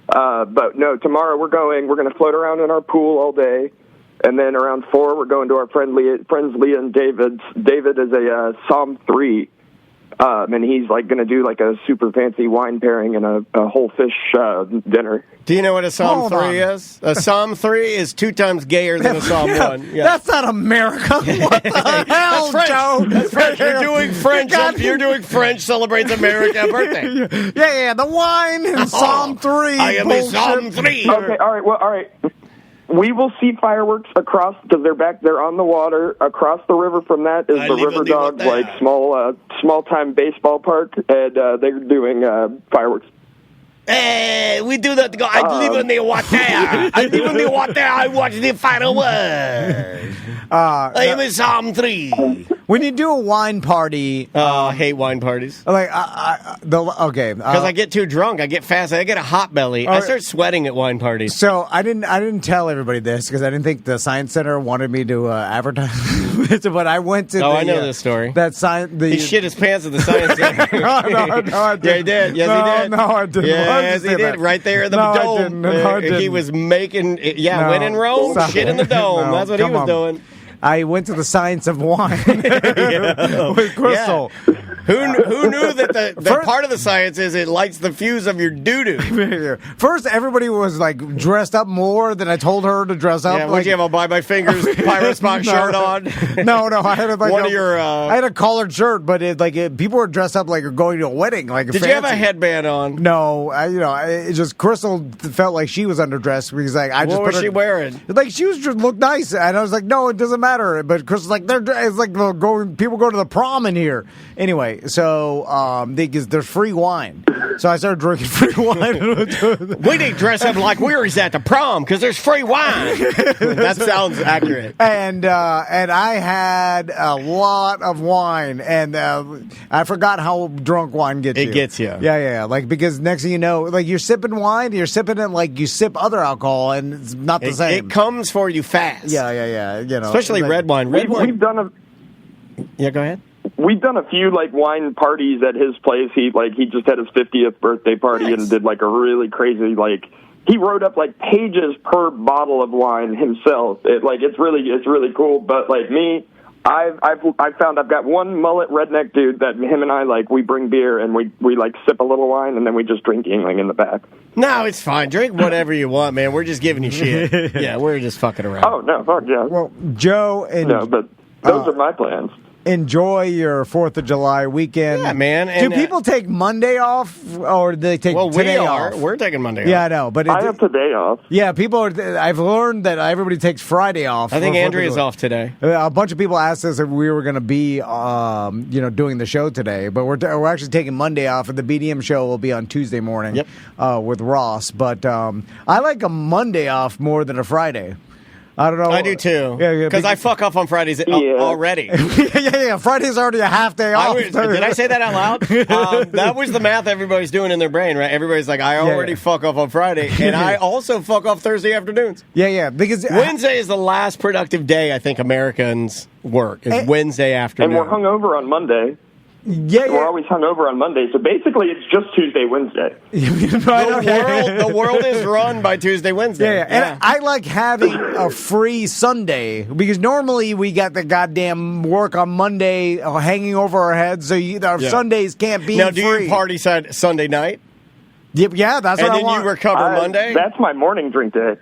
But, no, tomorrow we're going to float around in our pool all day. And then around 4, we're going to our friends Leah and David's. David is a Psalm 3, and he's like going to do like a super fancy wine pairing and a whole fish dinner. Do you know what a Psalm 3 is? A Psalm 3 is 2 times gayer than a Psalm 1. Yeah. That's not America. What the hell, Joe? That's French. You're doing French. You're doing French celebrates America birthday. Yeah, the wine in Psalm 3. I am a Psalm 3. Okay, all right. We will see fireworks across, because they're on the water. Across the river from that is the River Dog, like small time baseball park, and they're doing fireworks. Hey, we do that. I live in the water. I watch the fireworks. I am in Psalm 3. When you do a wine party, I hate wine parties. Like, okay, because I get too drunk. I get fast. I get a hot belly. I start sweating at wine parties. So I didn't tell everybody this because I didn't think the Science Center wanted me to advertise. But I went to. I know this story. He shit his pants at the Science Center. no, I didn't. Yeah, he did. Yes, he did. No, I didn't. Yes, he did. Right there in the dome. I didn't. He was making. When in Rome, shit in the dome. That's what he was doing. I went to the Science of Wine with Crystal. Yeah. Who knew that the part of the science is it lights the fuse of your doo-doo? First, everybody was like dressed up more than I told her to dress up. Yeah, would you have a By My Fingers Pyrospot shirt on? No, I had I had a collared shirt, but people were dressed up like going to a wedding. Like, did you have a headband on? No, it just Crystal felt like she was underdressed because what was she wearing? Like she was just looked nice, and I was like, no, it doesn't matter. But Crystal's like, people go to the prom in here anyway. right? So because there's free wine, so I started drinking free wine. We need to dress up like we were at the prom because there's free wine. That sounds accurate. And I had a lot of wine, and I forgot how drunk wine gets you. It gets you. Yeah. Like, because next thing you know, like, you're sipping wine, you're sipping it like you sip other alcohol, and it's not the same. It comes for you fast. Yeah. You know, especially red wine. We've done a. Yeah, go ahead. We've done a few like wine parties at his place. He just had his 50th birthday party and did like a really crazy he wrote up like pages per bottle of wine himself. It's really cool. But like me, I've found I've got one mullet redneck dude that him and I we bring beer and we like sip a little wine and then we just drink Yingling in the back. No, it's fine. Drink whatever you want, man. We're just giving you shit. Yeah, we're just fucking around. Oh no, fuck yeah. Well, Joe and but those are my plans. Enjoy your 4th of July weekend. Yeah, man. Do people take Monday off, or do they take today off? We're taking Monday off. Yeah, I know. But I have today off. Yeah, I've learned that everybody takes Friday off. I think Andrea's off today. A bunch of people asked us if we were going to be, doing the show today, but we're actually taking Monday off, and the BDM show will be on Tuesday morning with Ross. But I like a Monday off more than a Friday. I don't know. I do too. Yeah, because I fuck off on Fridays already. yeah. Friday's already a half day off. Did I say that out loud? That was the math everybody's doing in their brain, right? Everybody's like, I already fuck off on Friday, and I also fuck off Thursday afternoons. Yeah. Because Wednesday is the last productive day I think Americans work. Is Wednesday afternoon, and we're hungover on Monday. Yeah. We're always hungover on Monday, so basically it's just Tuesday, Wednesday. The world is run by Tuesday, Wednesday. Yeah. And I like having a free Sunday, because normally we got the goddamn work on Monday hanging over our heads, so our Sundays can't be now, do free. you party Sunday night? Yeah, that's what I want. And then you recover Monday? That's my morning drink day.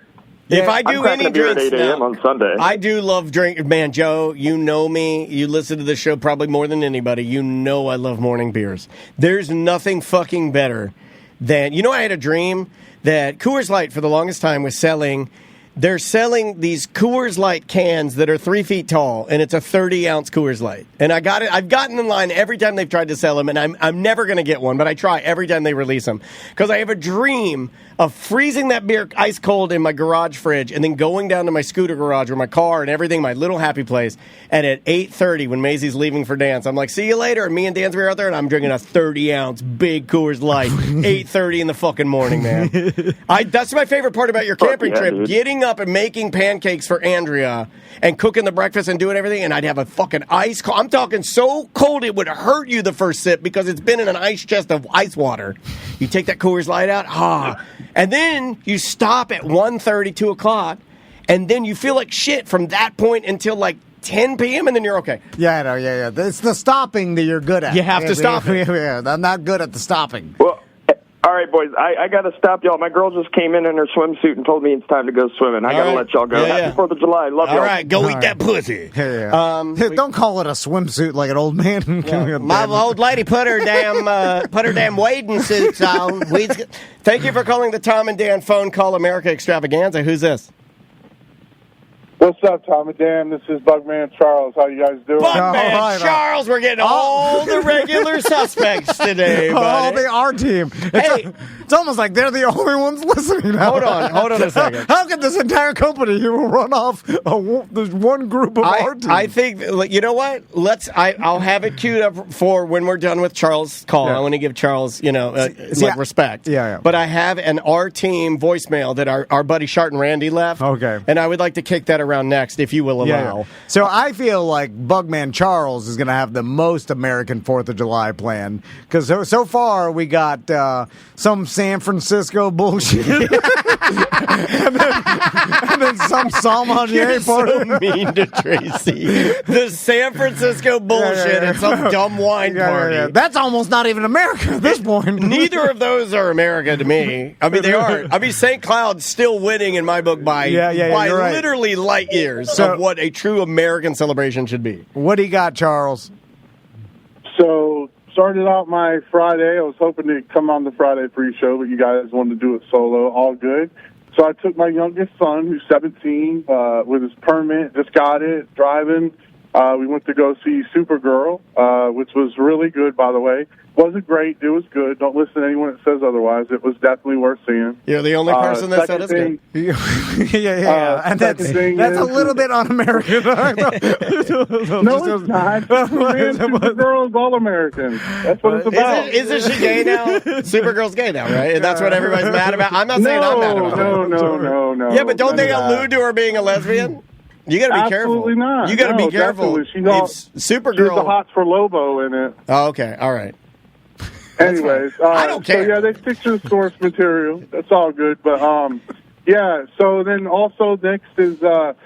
If I do any drinks at 8 a.m. on Sunday. I do love drink. Man, Joe, you know me. You listen to the show probably more than anybody. You know I love morning beers. There's nothing fucking better than... I had a dream that Coors Light for the longest time was selling... They're selling these Coors Light cans that are 3 feet tall, and it's a 30-ounce Coors Light. And I got it. I've gotten in line every time they've tried to sell them, and I'm never going to get one, but I try every time they release them. Because I have a dream of freezing that beer ice cold in my garage fridge and then going down to my scooter garage or my car and everything, my little happy place. And at 8:30, when Maisie's leaving for dance, I'm like, see you later. And me and Dansby are out there, and I'm drinking a 30-ounce big Coors Light, 8:30 in the fucking morning, man. That's my favorite part about your camping trip, dude. Getting up and making pancakes for Andrea and cooking the breakfast and doing everything, and I'd have a fucking ice cold. I'm talking so cold it would hurt you the first sip because it's been in an ice chest of ice water. You take that Coors Light out, and then you stop at 1:30, 2 o'clock, and then you feel like shit from that point until like 10 p.m., and then you're okay. Yeah, I know, yeah. It's the stopping that you're good at. You have to stop it. Yeah, I'm not good at the stopping. Well, all right, boys, I got to stop y'all. My girl just came in her swimsuit and told me it's time to go swimming. I got to let y'all go. Happy 4th of July. Love y'all. All right, go eat that pussy. Yeah. Don't call it a swimsuit like an old man. My old lady put her damn wading suits on. Thank you for calling the Tom and Dan Phone Call America Extravaganza. Who's this? What's up, Tom and Dan? This is Bugman Charles. How you guys doing? Bugman Charles, we're getting all the regular suspects today, buddy. Our team. It's almost like they're the only ones listening now. Hold on a second. How can this entire company run off there's one group of our team? I think, you know what? I'll have it queued up for when we're done with Charles' call. Yeah. I want to give Charles, respect. Yeah. But I have an our team voicemail that our buddy Shart and Randy left. Okay. And I would like to kick that around next, if you will allow. Yeah. So I feel like Bugman Charles is going to have the most American 4th of July plan, because so far we got some San Francisco bullshit and then some Salmonier party. So mean to Tracy. The San Francisco bullshit and some dumb wine party. Yeah. That's almost not even America at this point. Neither of those are America to me. I mean, they are. I mean, St. Cloud's still winning in my book by literally light years of what a true American celebration should be. What do you got, Charles? So, started out my Friday. I was hoping to come on the Friday pre-show, but you guys wanted to do it solo. All good. So I took my youngest son, who's 17, with his permit, just got it, driving, We went to go see Supergirl, which was really good, by the way. Wasn't great. It was good. Don't listen to anyone that says otherwise. It was definitely worth seeing. You're the only person that said it's good. Yeah. And that's a little bit un-American. No, it's not. Supergirl is all American. That's what it's about. Isn't she gay now? Supergirl's gay now, right? And that's what everybody's mad about? I'm not saying I'm mad about it. No. Yeah, but don't they allude to her being a lesbian? You got to be careful. Absolutely not. You got to be careful. Supergirl. She's the Hots for Lobo in it. Oh, okay. All right. Anyways, I don't care. So, yeah, they stick to the source material. That's all good. But, yeah, so then also next is the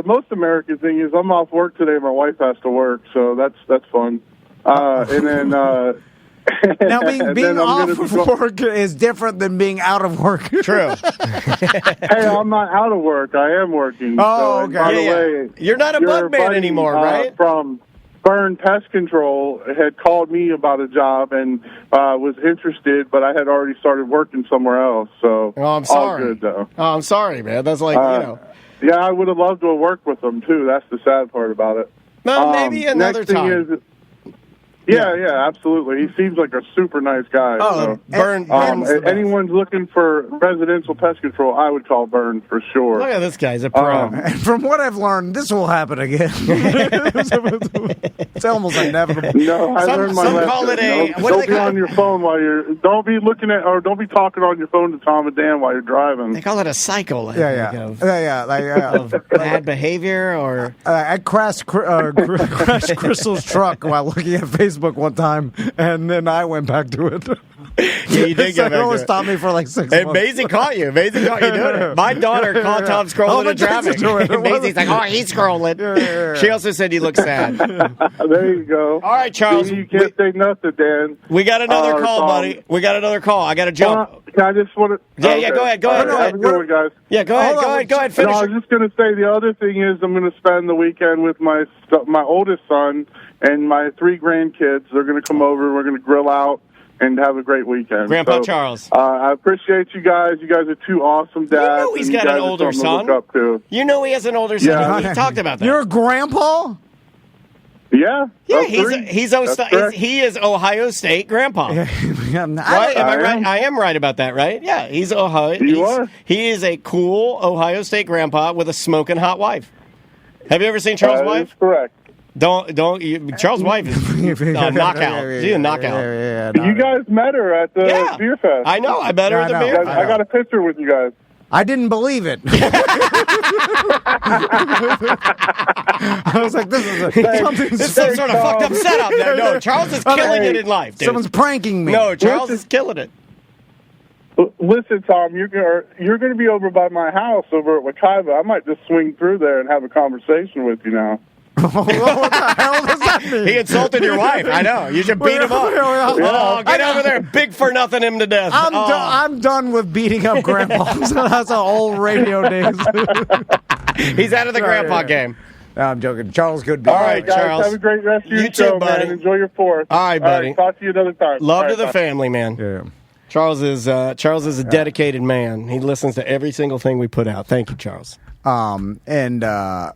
most American thing is I'm off work today. My wife has to work, so that's fun. And then... now, being off of work is different than being out of work. True. Hey, I'm not out of work. I am working. Oh, okay. By the way, you're not a bug man anymore, right? From Burn Pest Control had called me about a job and was interested, but I had already started working somewhere else. So, I'm sorry. All good, though. Oh, I'm sorry, man. That's like, Yeah, I would have loved to have worked with them, too. That's the sad part about it. Well, maybe another time. Yeah, absolutely. He seems like a super nice guy. Oh, so. Burn. Anyone's looking for residential pest control, I would call Burn for sure. Look at this guy's a pro. And from what I've learned, this will happen again. It's almost inevitable. No, I learned my lesson. Call it a. Don't be on your phone while you're. Don't be looking at or don't be talking on your phone to Tom and Dan while you're driving. They call it a cycle. Of bad behavior or. I crashed Crystal's truck while looking at Facebook one time, and then I went back to it. Yeah, you did go back to it. Stopped me for like 6 months. And Maisie caught you. Maisie caught you doing it. My daughter caught Tom scrolling in traffic. Maisie's like, oh, he's scrolling. Yeah. She also said you look sad. There you go. All right, Charles. You can't say nothing, Dan. We got another call, buddy. We got another call. I got to jump. I just want to... Yeah, go ahead. Have a good one, guys. Yeah, go ahead. Finish. No, I was just going to say the other thing is I'm going to spend the weekend with my oldest son and my 3 grandkids. They're going to come over. We're going to grill out and have a great weekend. Grandpa Charles. I appreciate you guys. You guys are 2 awesome dads. You know he's got an older son. You know he has an older son. Yeah. He talked about that. You're a grandpa? Yeah. Yeah, he is Ohio State grandpa. Right? Am I right? I am right about that, right? Yeah, he's Ohio. He is a cool Ohio State grandpa with a smoking hot wife. Have you ever seen Charles' wife? That's correct. Charles' wife is a knockout. She's a knockout. You guys met her at the beer fest. I know. I met her at the beer fest. I got a picture with you guys. I didn't believe it. I was like, this is some sort of fucked up setup. No, Charles is killing it in life, dude. Someone's pranking me. No, Charles is killing it. Listen, Tom, you're going to be over by my house over at Wakaiba. I might just swing through there and have a conversation with you now. What the hell does that mean? He insulted your wife. I know. You should beat him up. Oh, get over there. Big for nothing him to death. I'm done with beating up grandpas. That's an old radio days. He's out of the grandpa game. No, I'm joking. Charles, good. All right, guys, Charles. Have a great rest of your show, buddy. Man. Enjoy your 4th. All right, buddy. Talk to you another time. Love to the family, man. Yeah. Charles is a dedicated man. He listens to every single thing we put out. Thank you, Charles. And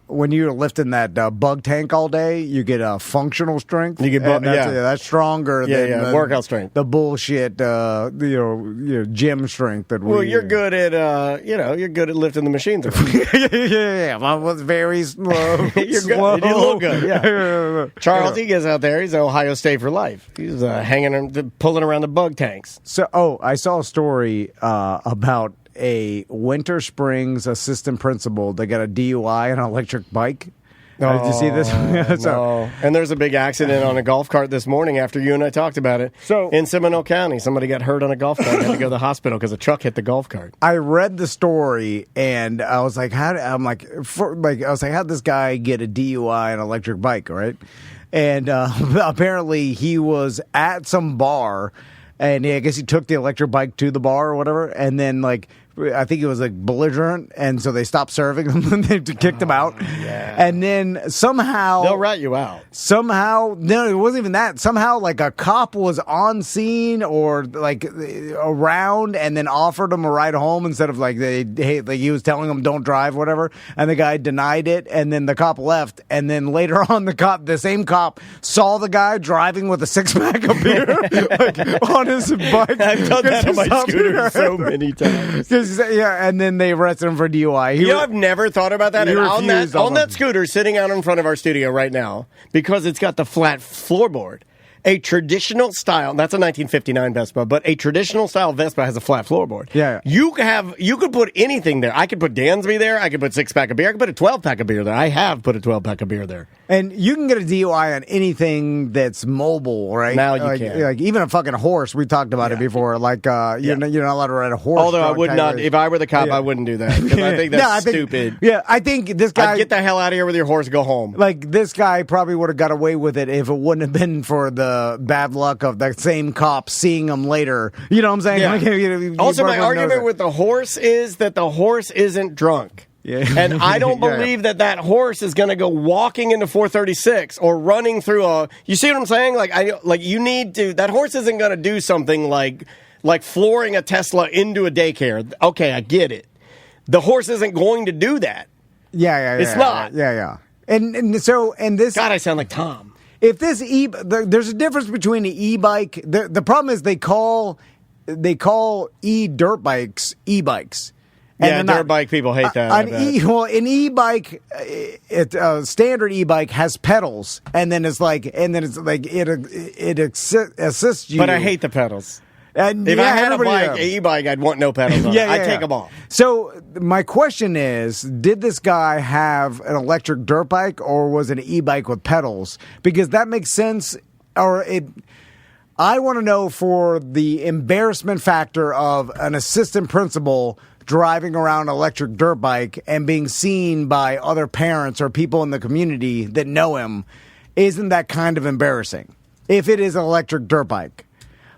when you're lifting that bug tank all day, you get a functional strength. You get that's stronger than workout strength. The bullshit, gym strength that we. Well, you're good at you're good at lifting the machines around. yeah. I was very slow. You're good. You look good. Yeah. Charles, he gets out there. He's Ohio State for life. He's pulling around the bug tanks. So, I saw a story about a Winter Springs assistant principal that got a DUI on an electric bike. Did you see this? No. And there's a big accident on a golf cart this morning after you and I talked about it. So in Seminole County, somebody got hurt on a golf cart and had to go to the hospital because a truck hit the golf cart. I read the story and I was like, how'd this guy get a DUI on an electric bike, right? And apparently he was at some bar. And I guess he took the electric bike to the bar or whatever, and then I think it was like belligerent, and so they stopped serving them and they kicked him out. Yeah. And then somehow they'll rat you out. Somehow, no, it wasn't even that. Somehow, like a cop was on scene or like around, and then offered him a ride home instead of like he was telling him don't drive, whatever. And the guy denied it, and then the cop left. And then later on, the same cop saw the guy driving with a 6-pack of beer like, on his bike. I've done that on my scooter so many times. Yeah, and then they arrested him for DUI. I've never thought about that. And on that scooter sitting out in front of our studio right now, because it's got the flat floorboard, a traditional style, that's a 1959 Vespa, but a traditional style Vespa has a flat floorboard. Yeah. You could put anything there. I could put Dansby there. I could put 6-pack of beer. I could put a 12-pack of beer there. I have put a 12-pack of beer there. And you can get a DUI on anything that's mobile, right? Now you can. Like even a fucking horse. We talked about it before. Like you're not allowed to ride a horse. Although I would not, if I were the cop, I wouldn't do that. Because I think that's stupid. Yeah, I think this guy... I'd get the hell out of here with your horse, go home. Like, this guy probably would have got away with it if it wouldn't have been for the bad luck of that same cop seeing him later. You know what I'm saying? Yeah. Like, also, my argument with the horse is that the horse isn't drunk. Yeah. And I don't believe that horse is going to go walking into 436 or running through a... You see what I'm saying? You need to... That horse isn't going to do something like flooring a Tesla into a daycare. Okay, I get it. The horse isn't going to do that. Yeah. It's not. Yeah. And this... God, I sound like Tom. If this there's a difference between an e-bike. The problem is they call e-dirt bikes e-bikes. And dirt bike people hate that. An e-bike, a standard e-bike has pedals, and then it's like it assists you. But I hate the pedals. And if I had an e-bike, I'd want no pedals on it. I'd take them off. So my question is, did this guy have an electric dirt bike, or was it an e-bike with pedals? Because that makes sense. I want to know for the embarrassment factor of an assistant principal driving around an electric dirt bike and being seen by other parents or people in the community that know him. Isn't that kind of embarrassing? If it is an electric dirt bike.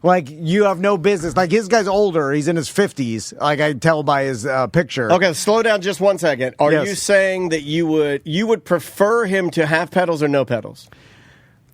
Like, you have no business. Like, his guy's older. He's in his 50s. Like, I tell by his picture. Okay, slow down just 1 second. Are you saying that you would prefer him to have pedals or no pedals?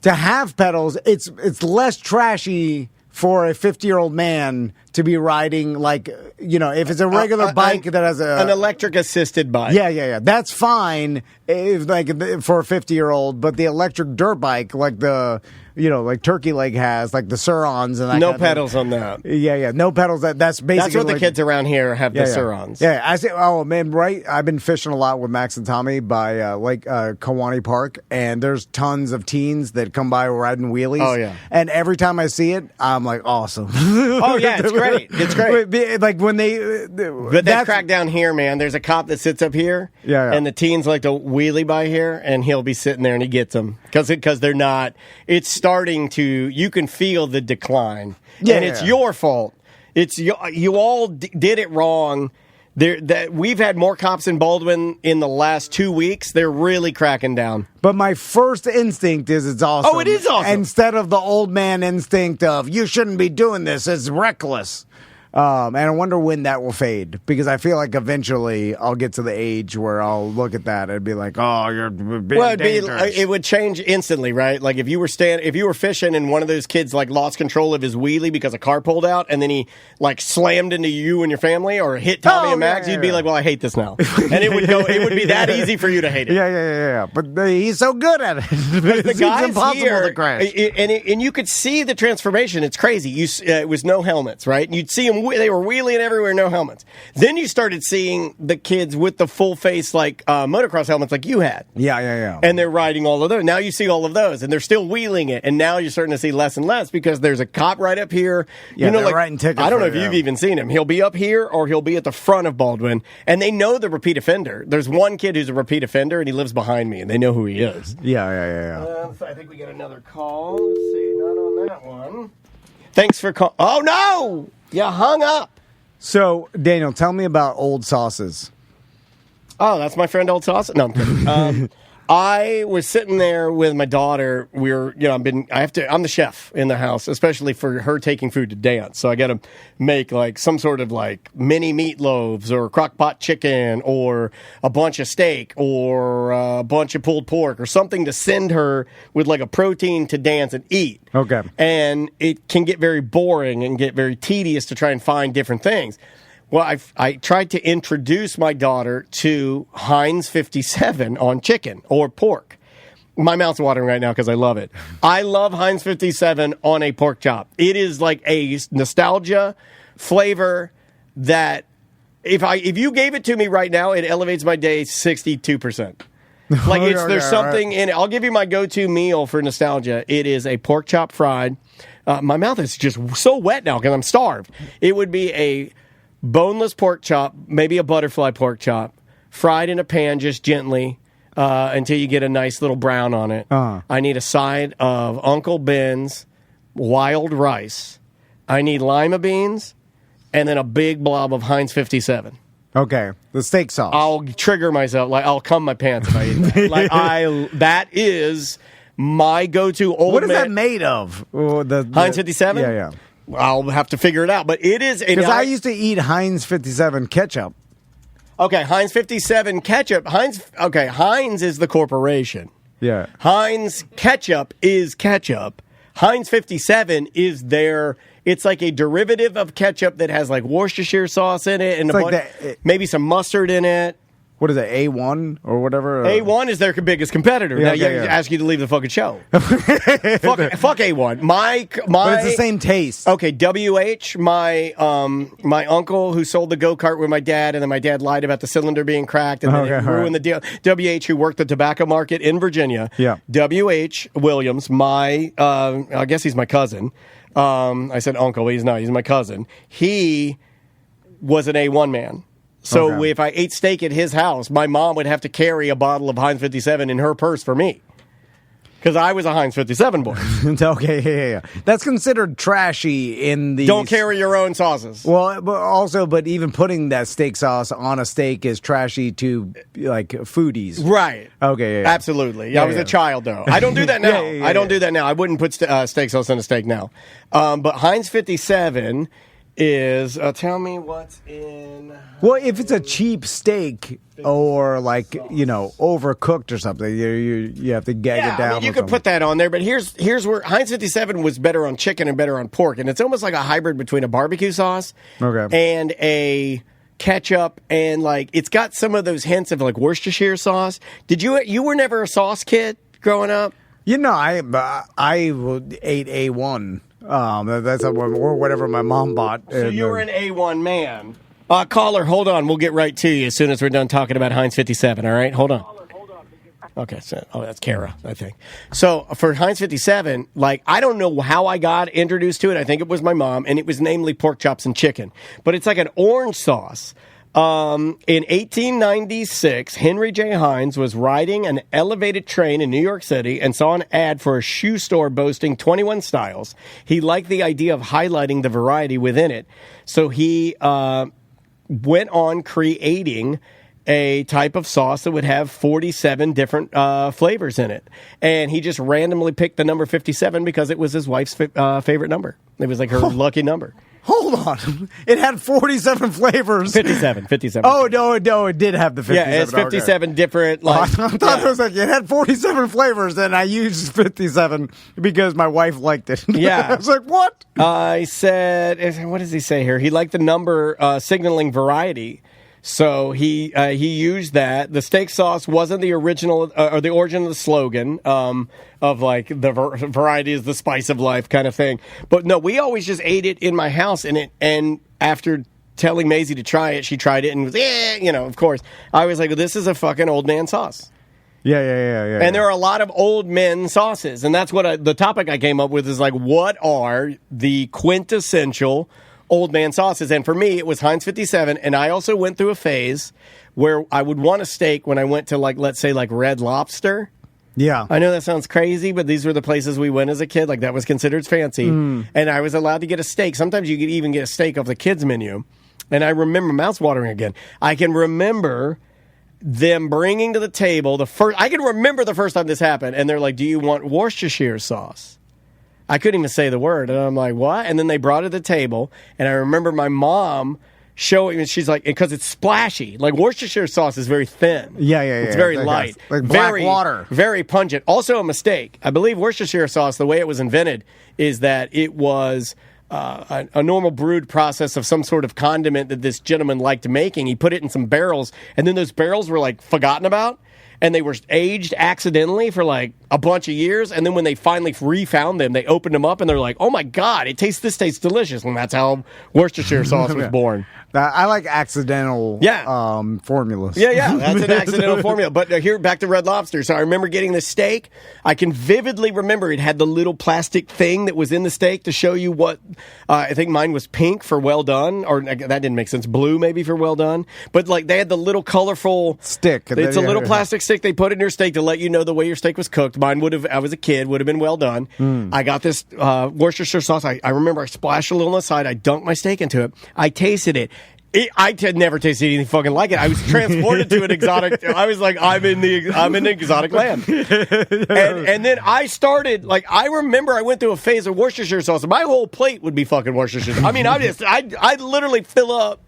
To have pedals, it's less trashy for a 50-year-old man to be riding, like, if it's a regular bike that has an electric assisted bike. Yeah. That's fine if, like, for a 50-year-old, but the electric dirt bike, like the... like Turkey Leg has, like the Surons and that. No pedals on that. Yeah. No pedals. That's basically. That's what the kids around here have, the Surons. Yeah. I say, oh man, right. I've been fishing a lot with Max and Tommy by Lake Kewanee Park, and there's tons of teens that come by riding wheelies. Oh yeah. And every time I see it, I'm like, awesome. Oh yeah, it's great. It's great. Like when they. But that crack down here, man. There's a cop that sits up here. Yeah. And the teens like to wheelie by here, and he'll be sitting there and he gets them because they're not. It's starting to, you can feel the decline. Yeah, and it's your fault. It's you all did it wrong. We've had more cops in Baldwin in the last 2 weeks. They're really cracking down. But my first instinct is it's awesome. Oh, it is awesome. Instead of the old man instinct of, you shouldn't be doing this, it's reckless. And I wonder when that will fade, because I feel like eventually I'll get to the age where I'll look at that and be like, "Oh, you're being dangerous." It would change instantly, right? Like if you were fishing and one of those kids like lost control of his wheelie because a car pulled out, and then he like slammed into you and your family or hit Tommy and Max, you'd be like, "Well, I hate this now," and it would be that easy for you to hate it. Yeah. But he's so good at it. The guys impossible here, to crash. And you could see the transformation. It's crazy. It was no helmets, right? And you'd see them. They were wheeling everywhere, no helmets. Then you started seeing the kids with the full face, like motocross helmets, like you had. Yeah. And they're riding all of those. Now you see all of those, and they're still wheeling it. And now you're starting to see less and less because there's a cop right up here. Yeah, they're writing tickets. I don't know if you've even seen him. He'll be up here or he'll be at the front of Baldwin, and they know the repeat offender. There's one kid who's a repeat offender, and he lives behind me, and they know who he is. Yeah. I think we get another call. Let's see. Not on that one. Thanks for calling. Oh, no! You hung up. So, Daniel, tell me about Old Sauces. Oh, that's my friend Old Sauces? No, I'm kidding. I was sitting there with my daughter. I'm the chef in the house, especially for her taking food to dance. So I got to make like some sort of like mini meatloaves or crock pot chicken or a bunch of steak or a bunch of pulled pork or something to send her with like a protein to dance and eat. Okay. And it can get very boring and get very tedious to try and find different things. Well, I tried to introduce my daughter to Heinz 57 on chicken or pork. My mouth's watering right now because I love it. I love Heinz 57 on a pork chop. It is like a nostalgia flavor that if you gave it to me right now, it elevates my day 62%. Like there's something in it. I'll give you my go-to meal for nostalgia. It is a pork chop fried. My mouth is just so wet now because I'm starved. It would be a boneless pork chop, maybe a butterfly pork chop, fried in a pan just gently until you get a nice little brown on it. I need a side of Uncle Ben's wild rice. I need lima beans, and then a big blob of Heinz 57. Okay, the steak sauce. I'll trigger myself. Like, I'll cum my pants if I eat that. That is my go-to old What is that made of? Heinz 57? Yeah. I'll have to figure it out, but it is... Because I used to eat Heinz 57 ketchup. Okay, Heinz 57 ketchup. Heinz is the corporation. Yeah. Heinz ketchup is ketchup. Heinz 57 is their... It's like a derivative of ketchup that has like Worcestershire sauce in it and maybe some mustard in it. What is it, A1 or whatever? A1 is their biggest competitor. Now, ask you to leave the fucking show. fuck A1. But it's the same taste. Okay, WH, my uncle who sold the go-kart with my dad, and then my dad lied about the cylinder being cracked, and then it ruined the deal. WH, who worked the tobacco market in Virginia. Yeah. WH Williams, I guess he's my cousin. I said uncle, but he's not. He's my cousin. He was an A1 man. So if I ate steak at his house, my mom would have to carry a bottle of Heinz 57 in her purse for me. Because I was a Heinz 57 boy. Okay, yeah. That's considered trashy in the... Don't carry your own sauces. Well, but even putting that steak sauce on a steak is trashy to, like, foodies. Right. Okay, yeah. Absolutely. I was a child, though. I don't do that now. I don't do that now. I wouldn't put steak sauce on a steak now. But Heinz 57... is tell me what's in. Well, if it's a cheap steak or like overcooked or something, you have to gag it down. You could put that on there, but here's where Heinz 57 was better on chicken and better on pork, and it's almost like a hybrid between a barbecue sauce and a ketchup, and like it's got some of those hints of like Worcestershire sauce. You were never a sauce kid growing up? I ate A1. That's or whatever my mom bought. So you were an A1 man. Caller, hold on. We'll get right to you as soon as we're done talking about Heinz 57, all right? Hold on. Okay, so that's Kara, I think. So for Heinz 57, like, I don't know how I got introduced to it. I think it was my mom, and it was namely pork chops and chicken. But it's like an orange sauce. In 1896, Henry J. Heinz was riding an elevated train in New York City and saw an ad for a shoe store boasting 21 styles. He liked the idea of highlighting the variety within it, so he went on creating a type of sauce that would have 47 different flavors in it. And he just randomly picked the number 57 because it was his wife's favorite number. It was like her lucky number. Hold on. It had 47 flavors. 57. Oh, no, it did have the 57. Yeah, it's 57 different. Like, I thought it was like, it had 47 flavors, and I used 57 because my wife liked it. Yeah. I was like, what? I said, what does he say here? He liked the number signaling variety. So he used that. The steak sauce wasn't the original or the origin of the slogan of like the variety is the spice of life kind of thing. But no, we always just ate it in my house, and after telling Maisie to try it, she tried it and was of course. I was like, well, this is a fucking old man sauce. Yeah. And there are a lot of old men sauces, and that's what the topic I came up with is like, what are the quintessential old man sauces? And for me, it was Heinz 57, and I also went through a phase where I would want a steak when I went to, like, let's say, like Red Lobster. Yeah. I know that sounds crazy, but these were the places we went as a kid. Like, that was considered fancy. And I was allowed to get a steak. Sometimes you could even get a steak off the kids' menu. And I remember, mouth's watering again. I can remember them bringing to the table I can remember the first time this happened, and they're like, "Do you want Worcestershire sauce?" I couldn't even say the word, and I'm like, "What?" And then they brought it to the table, and I remember my mom showing, and she's like, because it's splashy. Like, Worcestershire sauce is very thin. Yeah. It's very light. Like black water. Very pungent. Also a mistake. I believe Worcestershire sauce, the way it was invented, is that it was a normal brewed process of some sort of condiment that this gentleman liked making. He put it in some barrels, and then those barrels were, like, forgotten about. And they were aged accidentally for like a bunch of years. And then when they finally refound them, they opened them up and they're like, oh my God, this tastes delicious. And that's how Worcestershire sauce was born. I like accidental formulas. Yeah, that's an accidental formula. But here, back to Red Lobster. So I remember getting the steak. I can vividly remember it had the little plastic thing that was in the steak to show you what, I think mine was pink for well done, or that didn't make sense, blue maybe for well done. But like they had the little colorful stick. It's a little plastic stick they put in your steak to let you know the way your steak was cooked. Mine I was a kid, would have been well done. I got this Worcestershire sauce. I remember I splashed a little on the side. I dunked my steak into it. I tasted it. I had never tasted anything fucking like it. I was transported to an exotic. I was like, I'm in exotic land. And then I started, like, I remember I went through a phase of Worcestershire sauce. My whole plate would be fucking Worcestershire sauce. I mean, I'd literally fill up.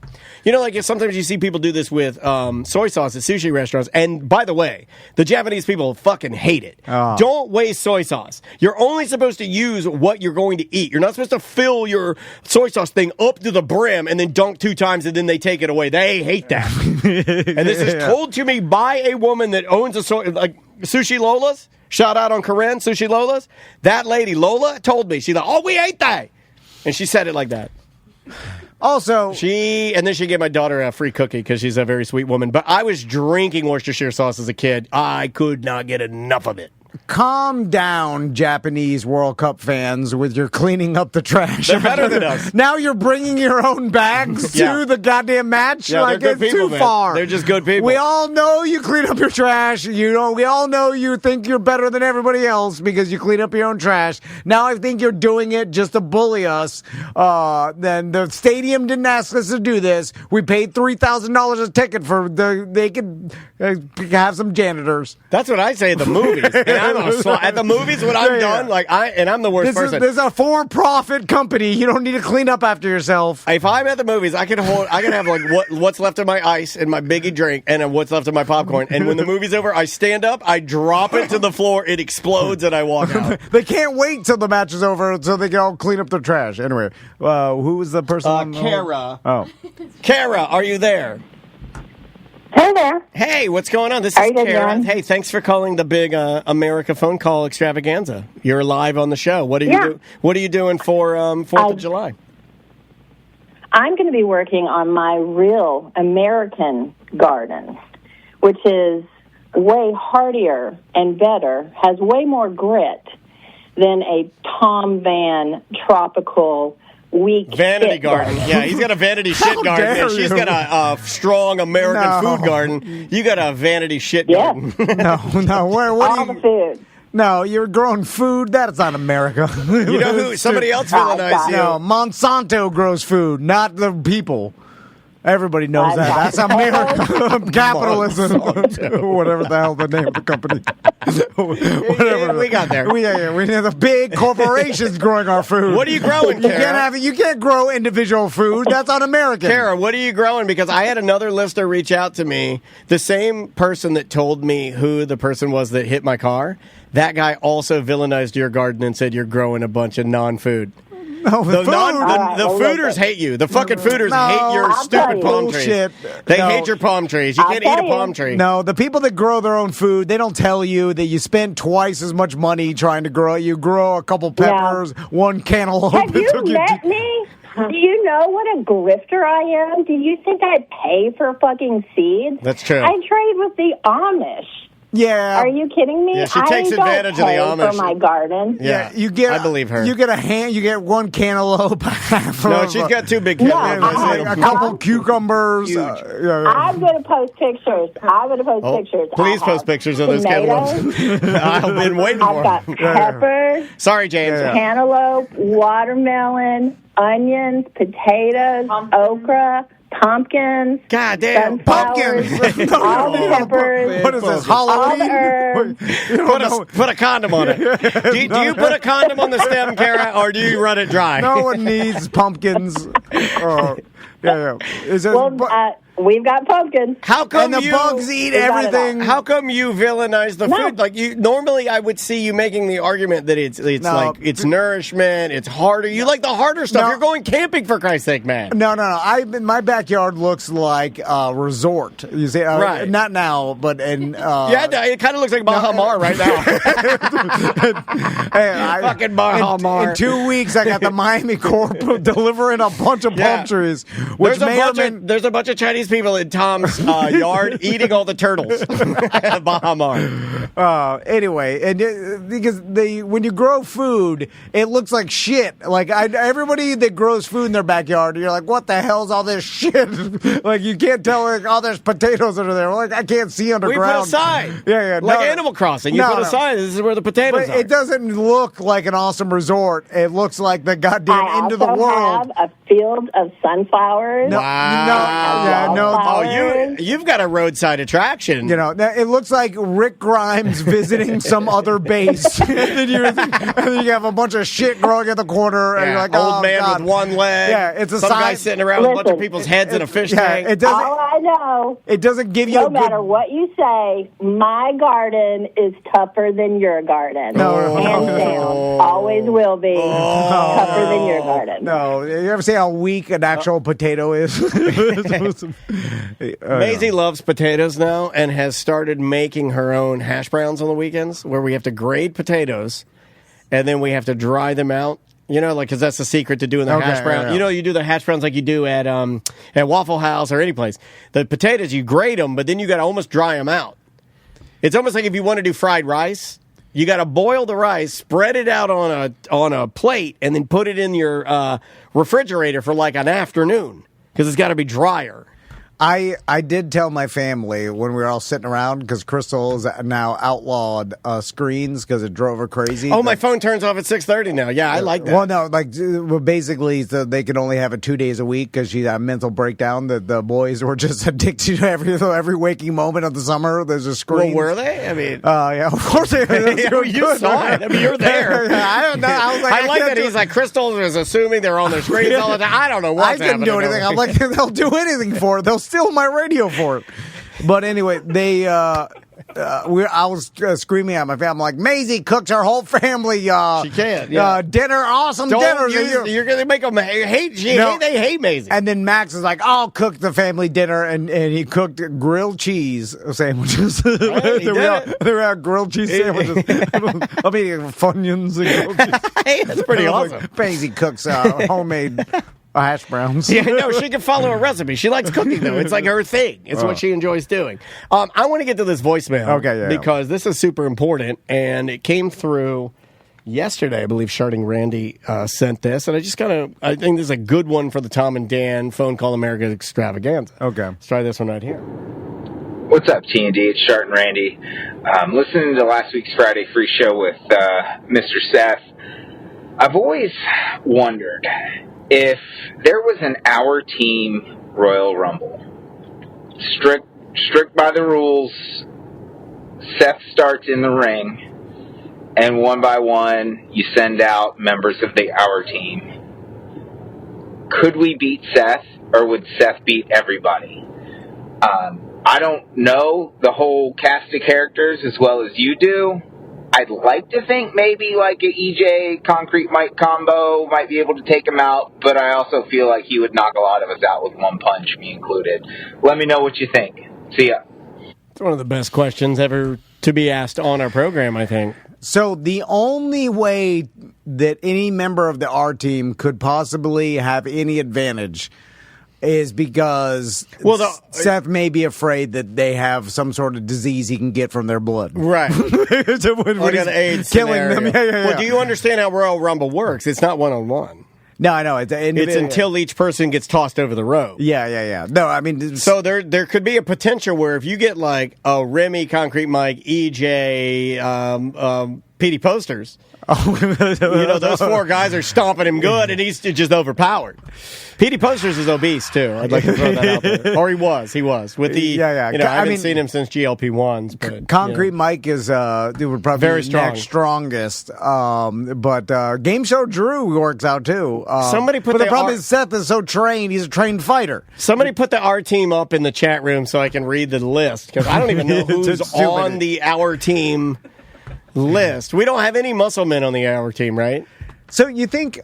You know, like sometimes you see people do this with soy sauce at sushi restaurants. And by the way, the Japanese people fucking hate it. Don't waste soy sauce. You're only supposed to use what you're going to eat. You're not supposed to fill your soy sauce thing up to the brim and then dunk 2 times and then they take it away. They hate that. And this is told to me by a woman that owns like Sushi Lola's. Shout out on Karen, Sushi Lola's. That lady, Lola, told me. She's like, oh, we ate that. And she said it like that. Also, and then she gave my daughter a free cookie because she's a very sweet woman. But I was drinking Worcestershire sauce as a kid. I could not get enough of it. Calm down, Japanese World Cup fans, with your cleaning up the trash. They're better than us. Now you're bringing your own bags to the goddamn match? Yeah, like, they're good it's people, too far. They're just good people. We all know you clean up your trash. We all know you think you're better than everybody else because you clean up your own trash. Now I think you're doing it just to bully us. Then the stadium didn't ask us to do this. We paid $3,000 a ticket they could have some janitors. That's what I say at the movies. At the movies when I'm done, I'm the worst person. There's a for-profit company. You don't need to clean up after yourself. If I'm at the movies, I can have like what's left of my ice and my biggie drink and what's left of my popcorn. And when the movie's over, I stand up, I drop it to the floor, it explodes, and I walk out. They can't wait till the match is over so they can all clean up their trash. Anyway, who was the person? Kara. Oh, Kara, are you there? Hey there. Hey, what's going on? This is Kara. Hey, thanks for calling the big America phone call extravaganza. You're live on the show. What are you doing for 4th of July? I'm going to be working on my real American garden, which is way hardier and better, has way more grit than a Tom Van tropical weak vanity garden. Yeah, he's got a vanity shit garden. And she's got a strong American food garden. You got a vanity shit garden. No. The food. No, you're growing food. That's not America. You know who? Somebody else villainized you. No, Monsanto grows food, not the people. Everybody knows that. That's America. Capitalism. Whatever the hell the name of the company. Whatever. We got there. We have the big corporations growing our food. What are you growing, Kara? You can't grow individual food. That's un-American. Kara, what are you growing? Because I had another listener reach out to me. The same person that told me who the person was that hit my car. That guy also villainized your garden and said you're growing a bunch of non-food. No, the fooders hate you. The fucking fooders hate your stupid palm trees. They hate your palm trees. You can't eat a palm tree. No, the people that grow their own food, they don't tell you that you spend twice as much money trying to grow it. You grow a couple peppers, one cantaloupe. Have you met me? Do you know what a grifter I am? Do you think I pay for fucking seeds? That's true. I trade with the Amish. Yeah. Are you kidding me? Yeah, she takes advantage of the Amish for my garden. Yeah, I believe her. You get one cantaloupe. No, she's got 2 big cantaloupes. A couple cucumbers. I'm going to post pictures. Pictures. Please post pictures of those cantaloupes. I've been waiting for them. I've got peppers. Sorry, James. Cantaloupe, watermelon, onions, potatoes, okra, pumpkins, goddamn pumpkins, all the peppers. What is this, Halloween? Put a condom on it. Do you put a condom on the stem, Kara, or do you run it dry? No one needs pumpkins. We've got pumpkins. How come and the bugs eat everything? How come you villainize the food? Like normally, I would see you making the argument that it's nourishment, it's harder. You like the harder stuff. You're going camping, for Christ's sake, man. No. My backyard looks like a resort. You see, right? Not now, but in it kind of looks like Baha Mar right now. Fucking Baha Mar. In 2 weeks, I got the Miami Corp delivering a bunch of palm trees. There's a bunch of Chinese people in Tom's yard eating all the turtles. Baha Mar. Anyway, and because when you grow food, it looks like shit. Like everybody that grows food in their backyard, you're like, what the hell's all this shit? Like you can't tell. Like, oh, there's potatoes under there. Like I can't see underground. We put a sign. Yeah. Like Animal Crossing, you put a sign. This is where the potatoes are. It doesn't look like an awesome resort. It looks like the goddamn end of the world. I also have a field of sunflowers. You've got a roadside attraction. You know, it looks like Rick Grimes visiting some other base. and then you have a bunch of shit growing in the corner. And you're like, old man with one leg. Yeah, it's some guy sitting around with a bunch of people's heads in a fish tank. All I know. It doesn't give you no matter what you say, my garden is tougher than your garden. Hands down. Always will be tougher than your garden. No. You ever see how weak an actual potato is? Maisie loves potatoes now and has started making her own hash browns on the weekends where we have to grade potatoes and then we have to dry them out. You know, like, because that's the secret to doing the hash brown. Yeah. You know, you do the hash browns like you do at Waffle House or any place. The potatoes, you grate them, but then you got to almost dry them out. It's almost like if you want to do fried rice, you got to boil the rice, spread it out on a plate, and then put it in your refrigerator for like an afternoon because it's got to be drier. I did tell my family when we were all sitting around because Crystal is now outlawed screens because it drove her crazy. Oh, my phone turns off at 6:30 now. Yeah, I like that. Well, no, basically they can only have it 2 days a week because she had a mental breakdown. The boys were just addicted to every waking moment of the summer. There's a screen. Well, were they? I mean, yeah, of course they were. You saw it. I mean, you're there. I don't know. I like that he's like, Crystal is assuming they're on their screens all the time. I don't know what's happening. I didn't do anything. I'm like, they'll do anything for it. They'll steal my radio for it. But anyway, I was screaming at my family. I'm like, Maisie cooks her whole family. She can. Dinner, awesome dinner. You're going to make them hate. They hate Maisie. And then Max is like, I'll cook the family dinner, and he cooked grilled cheese sandwiches. They were grilled cheese sandwiches. I'm eating Funyuns and grilled cheese. Hey, that's pretty awesome. Like, Maisie cooks homemade hash browns. Yeah, no, she can follow a recipe. She likes cooking, though. It's like her thing. It's what she enjoys doing. I want to get to this voicemail because this is super important, and it came through yesterday. I believe Sharding Randy sent this, and I think this is a good one for the Tom and Dan Phone Call America extravaganza. Okay. Let's try this one right here. What's up, T&D? It's Sharding Randy. Listening to last week's Friday Free Show with Mr. Seth, I've always wondered if there was an Our Team Royal Rumble, strict by the rules, Seth starts in the ring, and one by one you send out members of the Our Team. Could we beat Seth, or would Seth beat everybody? I don't know the whole cast of characters as well as you do. I'd like to think maybe like an EJ Concrete Mike combo might be able to take him out, but I also feel like he would knock a lot of us out with one punch, me included. Let me know what you think. See ya. It's one of the best questions ever to be asked on our program, I think. So the only way that any member of the R Team could possibly have any advantage is because Seth may be afraid that they have some sort of disease he can get from their blood. Right. So when an AIDS killing scenario. them. Well, do you understand how Royal Rumble works? It's not one-on-one. No, I know. It's until each person gets tossed over the rope. Yeah. No, I mean... So there could be a potential where if you get like a Remy, Concrete Mike, EJ, Petey Posters. Those 4 guys are stomping him good, and he's just overpowered. Petey Posters is obese too. I'd like to throw that out there. Or he was with the I haven't seen him since GLP-1s. But Concrete Mike is would probably very be strong. next strongest. But Game Show Drew works out too. But the problem is Seth is so trained. He's a trained fighter. Somebody put the our team up in the chat room so I can read the list, because I don't even know who's on the our team list. We don't have any muscle men on the our team, right? So you think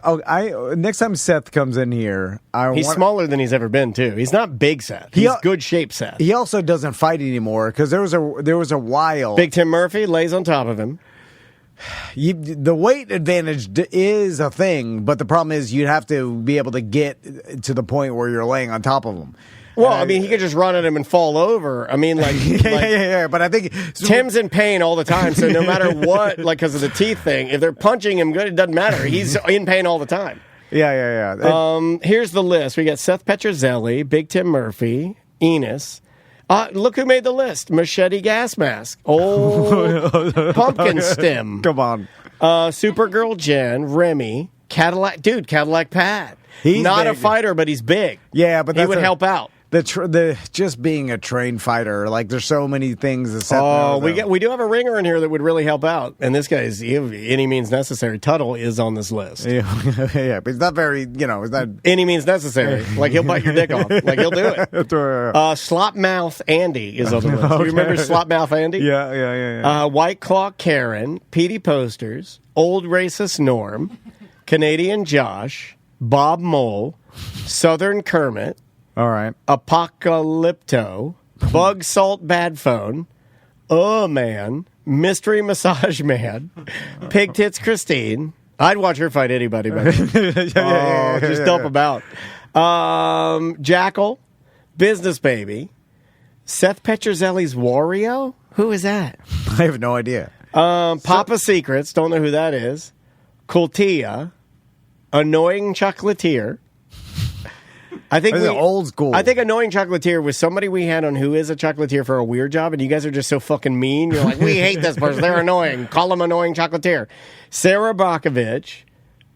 next time Seth comes in here, he's smaller than he's ever been too. He's not big Seth. He's good shape Seth. He also doesn't fight anymore because there was a while. Big Tim Murphy lays on top of him. The weight advantage is a thing, but the problem is you'd have to be able to get to the point where you're laying on top of him. Well, he could just run at him and fall over. Yeah. But I think Tim's in pain all the time, so no matter what, because of the teeth thing, if they're punching him good, it doesn't matter. He's in pain all the time. Yeah. Here's the list. We got Seth Petrozelli, Big Tim Murphy, Enos. Look who made the list. Machete Gas Mask. Old Pumpkin Stem. Come on. Supergirl Jen, Remy, Cadillac Pat. He's not big. A fighter, but he's big. Yeah, but he would help out. The just being a trained fighter, there's so many things that Seth we do have a ringer in here that would really help out, and this guy is any means necessary. Tuttle is on this list. Yeah, but he's not very, he's not any means necessary. He'll bite your dick off. He'll do it. Slopmouth Andy is on the list. Okay. You remember Slopmouth Andy? Yeah. White Claw Karen, Petey Posters, Old Racist Norm, Canadian Josh, Bob Mole, Southern Kermit. All right. Apocalypto, Bug Salt Bad Phone, Man, Mystery Massage Man, Pig Tits Christine. I'd watch her fight anybody, but just dump them out. Jackal, Business Baby, Seth Petrozelli's Wario. Who is that? I have no idea. Papa Secrets, don't know who that is. Kultia, Annoying Chocolatier. I think old school. I think Annoying Chocolatier was somebody we had on who is a chocolatier for a weird job, and you guys are just so fucking mean. You're like, we hate this person. They're annoying. Call them Annoying Chocolatier. Sarah Bakovich,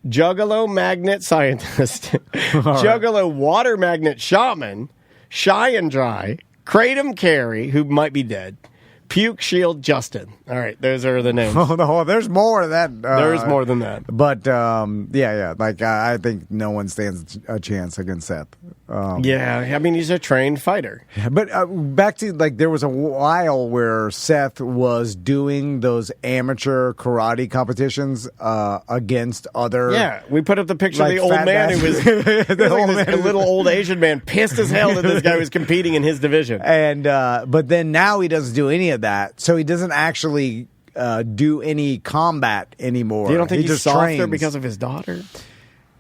Juggalo Magnet Scientist, Juggalo Water Magnet Shaman, Shy and Dry, Kratom Carey, who might be dead, Puke Shield Justin. All right, those are the names. There's more of that. There's more than that. But, I think no one stands a chance against Seth. He's a trained fighter. But back to, there was a while where Seth was doing those amateur karate competitions against other... Yeah, we put up the picture of the old man who was... a little old Asian man pissed as hell that this guy was competing in his division. And but then now he doesn't do any of that, so he doesn't actually do any combat anymore. You don't think he he's softer because of his daughter?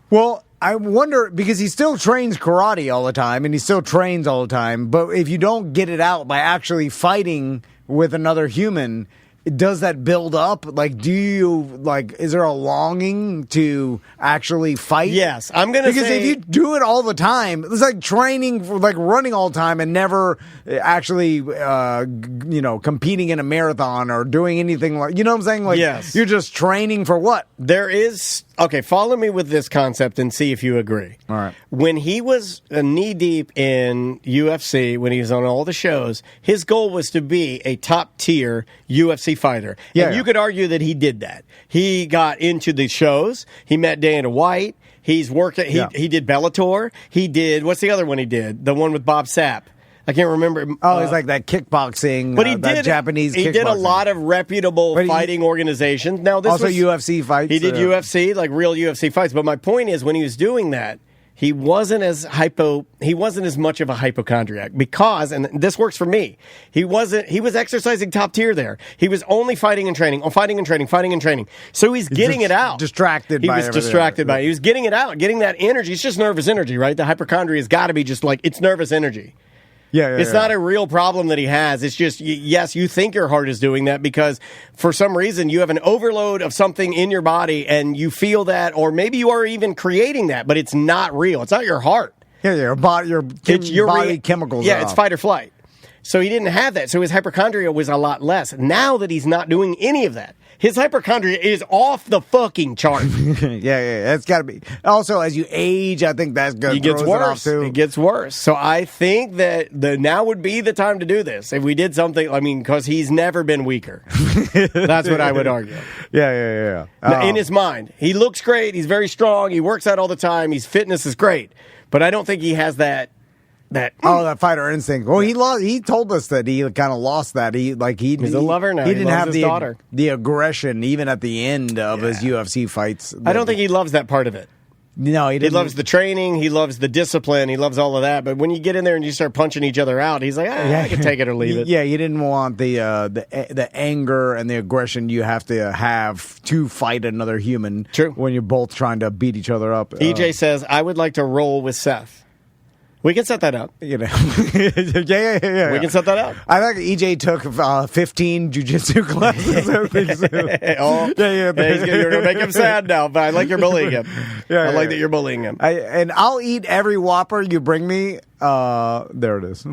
Well, I wonder, because he still trains karate all the time, and he still trains all the time, but if you don't get it out by actually fighting with another human, does that build up? Do you, is there a longing to actually fight? Yes, I'm going to say... Because if you do it all the time, it's like training, running all the time and never actually, competing in a marathon or doing anything you know what I'm saying? Yes. You're just training for what? There is... Okay, follow me with this concept and see if you agree. All right. When he was knee-deep in UFC, when he was on all the shows, his goal was to be a top-tier UFC fighter. Yeah, and you could argue that he did that. He got into the shows. He met Dana White. He's working. He did Bellator. He did... What's the other one he did? The one with Bob Sapp. I can't remember. It's like that kickboxing, but he did Japanese. He did a lot of reputable fighting organizations. Now this also was UFC fights. He did UFC, real UFC fights. But my point is, when he was doing that, he wasn't as much of a hypochondriac because, and this works for me. He was exercising top tier there. He was only fighting and training. So he's getting it out. Distracted. He was distracted by it. He was getting it out, getting that energy. It's just nervous energy, right? The hypochondria has got to be just it's nervous energy. It's not a real problem that he has. It's just, yes, you think your heart is doing that because for some reason you have an overload of something in your body and you feel that, or maybe you are even creating that, but it's not real. It's not your heart. Your body chemicals. Yeah, it's fight or flight. So he didn't have that. So his hypochondria was a lot less. Now that he's not doing any of that, his hypochondria is off the fucking chart. yeah, it's got to be. Also, as you age, I think that's going to get worse. It gets worse. So I think that now would be the time to do this. If we did something, I mean, because he's never been weaker. That's what I would argue. Yeah. In his mind, he looks great. He's very strong. He works out all the time. His fitness is great. But I don't think he has that fighter instinct. Well, he told us that he kind of lost that. He's a lover now. He didn't have daughter. The aggression even at the end of his UFC fights. I don't think he loves that part of it. No, he didn't. He loves the training. He loves the discipline. He loves all of that. But when you get in there and you start punching each other out, he's like, I can take it or leave it. Yeah, you didn't want the anger and the aggression you have to fight another human. True. When you're both trying to beat each other up. EJ says, I would like to roll with Seth. We can set that up. Yeah. We can set that up. I think EJ took 15 jiu-jitsu classes. You're going to make him sad now, but I like you're bullying him. I like that you're bullying him. And I'll eat every Whopper you bring me. There it is. How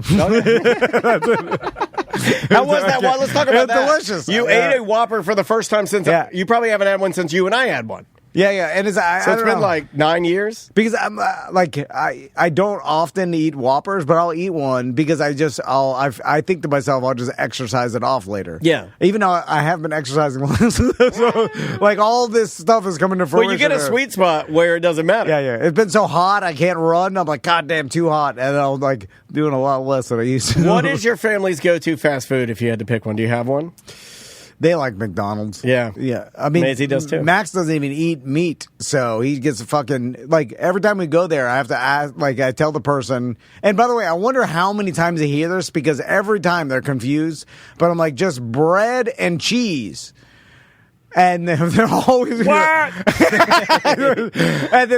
was that? Well, let's talk about that. It's delicious. You ate a Whopper for the first time since... You probably haven't had one since you and I had one. Yeah, and it's been like 9 years because I'm I don't often eat Whoppers, but I'll eat one because I think to myself I'll just exercise it off later. Yeah, even though I have been exercising less, so like all this stuff is coming to fruition. Well, you get a sweet spot where it doesn't matter. Yeah. It's been so hot I can't run. I'm like, God damn, too hot, and I'm like doing a lot less than I used to. What is your family's go-to fast food if you had to pick one? Do you have one? They like McDonald's. Yeah. I mean, Maisie does too. Max doesn't even eat meat, so he gets a fucking every time we go there, I have to ask. I tell the person. And by the way, I wonder how many times they hear this because every time they're confused. But I'm like, just bread and cheese. And they're always what? and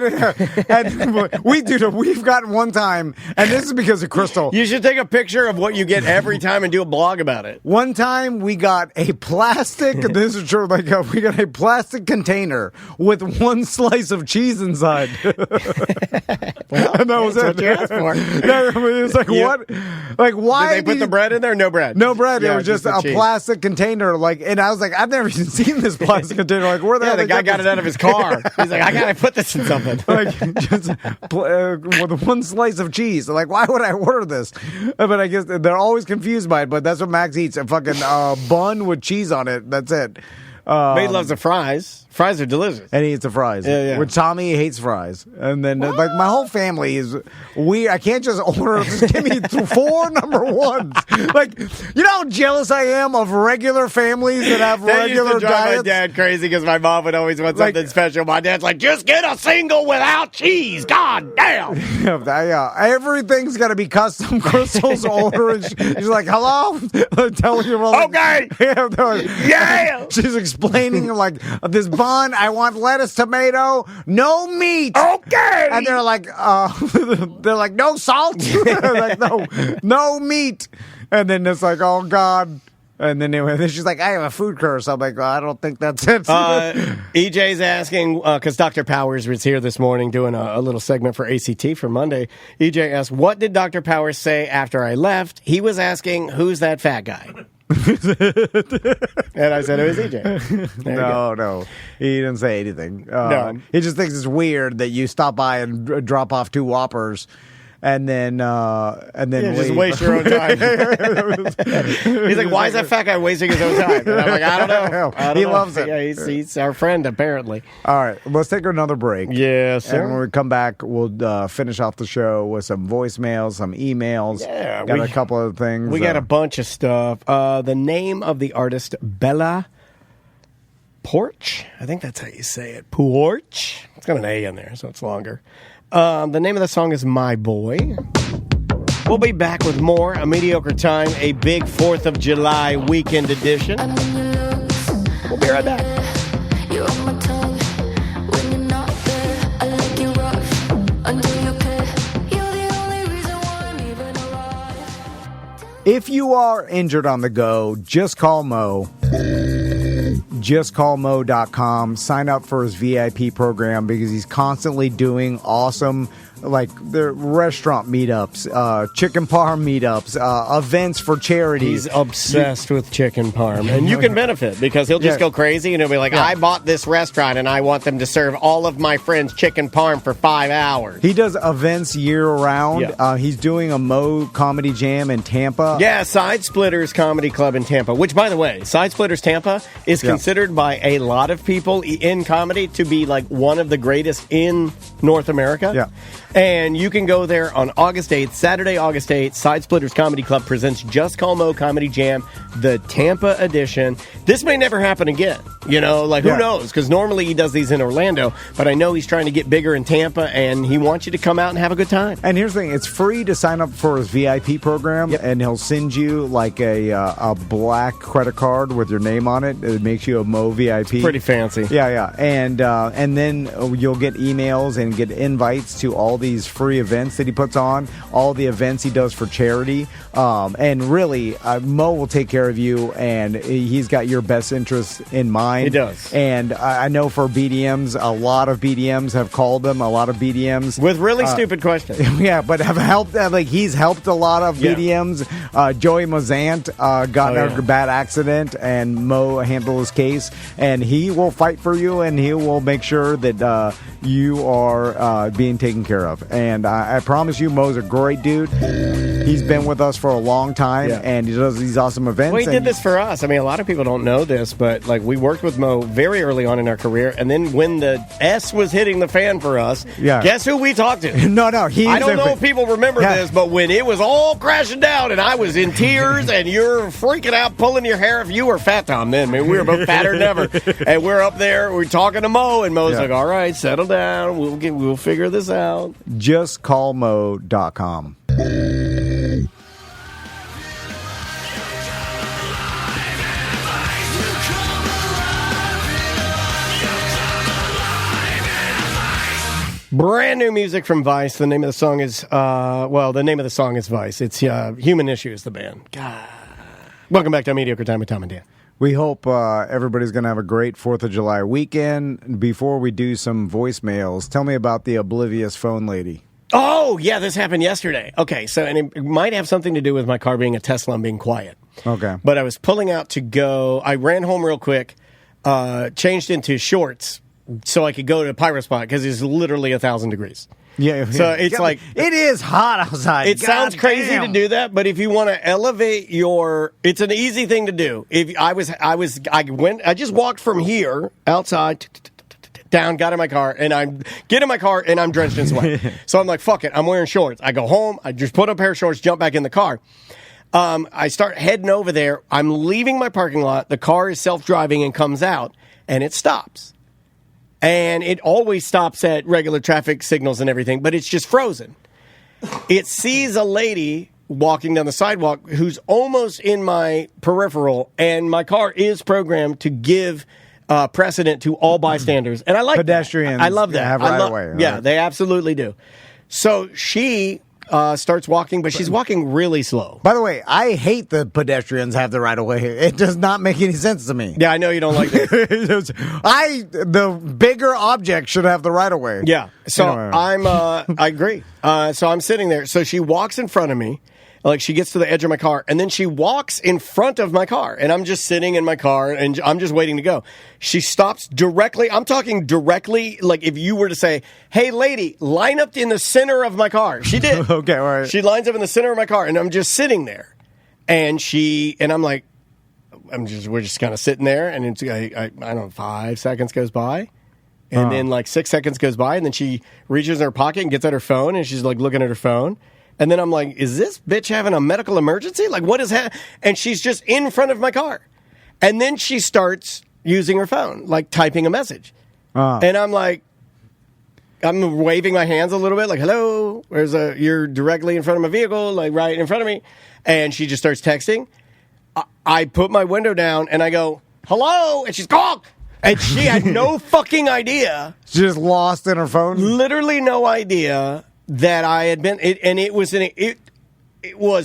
we've gotten one time, and this is because of Crystal. You should take a picture of what you get every time and do a blog about it. One time we got a plastic. This is true. We got a plastic container with one slice of cheese inside. Well, and that was it. What you asked for. It's like what? Like why? Did they put the bread in there? No bread. No bread. Yeah, it was just a plastic containter. And I was like, I've never even seen this plastic container. Like, where the hell the guy got it out of his car. He's like, I gotta put this in something. Just with one slice of cheese. Like, why would I order this? But I guess they're always confused by it. But that's what Max eats: a fucking bun with cheese on it. That's it. But he loves the fries. Fries are delicious. And he eats the fries. Yeah. With Tommy, he hates fries. And then, my whole family is weird. I can't just order, just give me 4 number ones. You know how jealous I am of regular families that have regular used to drive diets? my dad crazy because my mom would always want something special. My dad's like, just get a single without cheese. God damn. Everything's got to be custom. Crystal's ordering. She's like, hello? Telling you, okay. Yeah. She's explaining this bun, I want lettuce, tomato, no meat. Okay. And they're like, no salt. Like, no meat. And then it's like, oh God. And then she's like, I have a food curse. I'm like, I don't think that's it. EJ's asking, because Dr. Powers was here this morning doing a little segment for ACT for Monday. EJ asked, what did Dr. Powers say after I left? He was asking, who's that fat guy? And I said it was EJ. No, he didn't say anything. No, he just thinks it's weird that you stop by and drop off 2 Whoppers. And then just waste your own time. He's like, why is that fat guy wasting his own time? And I'm like, I don't know. He loves it. Yeah, he's our friend, apparently. All right, let's take another break. Yes, sir. And when we come back, we'll finish off the show with some voicemails, some emails. Yeah, got a couple of things. We got a bunch of stuff. The name of the artist, Bella Porch. I think that's how you say it. Porch. It's got an A in there, so it's longer. The name of the song is My Boy. We'll be back with more A Mediocre Time, a big 4th of July weekend edition. We'll be right back. If you are injured on the go, just call Mo. JustCallMo.com. Sign up for his VIP program because he's constantly doing awesome their restaurant meetups, chicken parm meetups, events for charity. He's obsessed with chicken parm. And you can benefit because he'll just go crazy and he'll be like, I bought this restaurant and I want them to serve all of my friends chicken parm for 5 hours. He does events year-round. Yeah. He's doing a Mo Comedy Jam in Tampa. Yeah, Side Splitters Comedy Club in Tampa, which, by the way, Side Splitters Tampa is considered by a lot of people in comedy to be like one of the greatest in North America. Yeah. And you can go there on August 8th, Saturday, August 8th. Side Splitters Comedy Club presents Just Call Mo Comedy Jam, the Tampa edition. This may never happen again. You know, like, who knows? Because normally he does these in Orlando, but I know he's trying to get bigger in Tampa, and he wants you to come out and have a good time. And here's the thing. It's free to sign up for his VIP program, and he'll send you, like, a black credit card with your name on it. It makes you a Mo VIP. It's pretty fancy. Yeah. And then you'll get emails and get invites to all these free events that he puts on, all the events he does for charity. And really, Mo will take care of you, and he's got your best interests in mind. He does. And I know for BDMs, a lot of BDMs have called him, a lot of BDMs. With really stupid questions. Yeah, but have helped, he's helped a lot of BDMs. Joey Mazant got in a bad accident, and Mo handled his case, and he will fight for you, and he will make sure that you are being taken care of. And I promise you, Mo's a great dude. He's been with us for a long time, and he does these awesome events. Well, he did this for us. I mean, a lot of people don't know this, but like we worked with Mo very early on in our career, and then when the S was hitting the fan for us, guess who we talked to? No, I don't know if people remember this, but when it was all crashing down and I was in tears and you're freaking out, pulling your hair, if you were fat, Tom, then, man, we were both fatter than ever, and we're up there, we're talking to Mo, and Mo's like, all right, settle down, we'll figure this out. JustCallMo.com. Brand new music from Vice. The name of the song is, Vice. It's Human Issues, the band. God. Welcome back to Mediocre Time with Tom and Dan. We hope everybody's going to have a great 4th of July weekend. Before we do some voicemails, tell me about the oblivious phone lady. Oh, yeah, this happened yesterday. Okay, so, and it might have something to do with my car being a Tesla and being quiet. Okay. But I was pulling out to go. I ran home real quick, changed into shorts, so I could go to Pyrospot because it's literally 1,000 degrees. Yeah. So it's like it is hot outside. It sounds crazy to do that, but if you want to elevate it's an easy thing to do. If I just walked from here outside down, got in my car, and I'm drenched in sweat. So I'm like, fuck it, I'm wearing shorts. I go home, I just put on a pair of shorts, jump back in the car. I start heading over there. I'm leaving my parking lot. The car is self-driving and comes out, and it stops. And it always stops at regular traffic signals and everything, but it's just frozen. It sees a lady walking down the sidewalk who's almost in my peripheral, and my car is programmed to give precedent to all bystanders. And I like pedestrians. That. I love that. Have right away. Yeah, right. They absolutely do. So she starts walking, but she's walking really slow. By the way, I hate the pedestrians have the right of way. It does not make any sense to me. Yeah, I know you don't like this. The bigger object should have the right of way. Yeah. So I agree. So I'm sitting there. So she walks in front of me. Like, she gets to the edge of my car, and then she walks in front of my car, and I'm just sitting in my car, and I'm just waiting to go. She stops directly. I'm talking directly, like if you were to say, hey, lady, line up in the center of my car. She did. Okay, all right. She lines up in the center of my car, and I'm just sitting there. And I'm like, we're just kind of sitting there, and it's, I don't know, 5 seconds goes by. And then, like, 6 seconds goes by, and then she reaches in her pocket and gets at her phone, and she's, like, looking at her phone. And then I'm like, is this bitch having a medical emergency? Like, what is happening? And she's just in front of my car. And then she starts using her phone, like typing a message. And I'm like, I'm waving my hands a little bit, like, hello, you're directly in front of my vehicle, like right in front of me. And she just starts texting. I put my window down and I go, hello. And she's called. And she had no fucking idea. She's just lost in her phone? Literally no idea that I had been, it was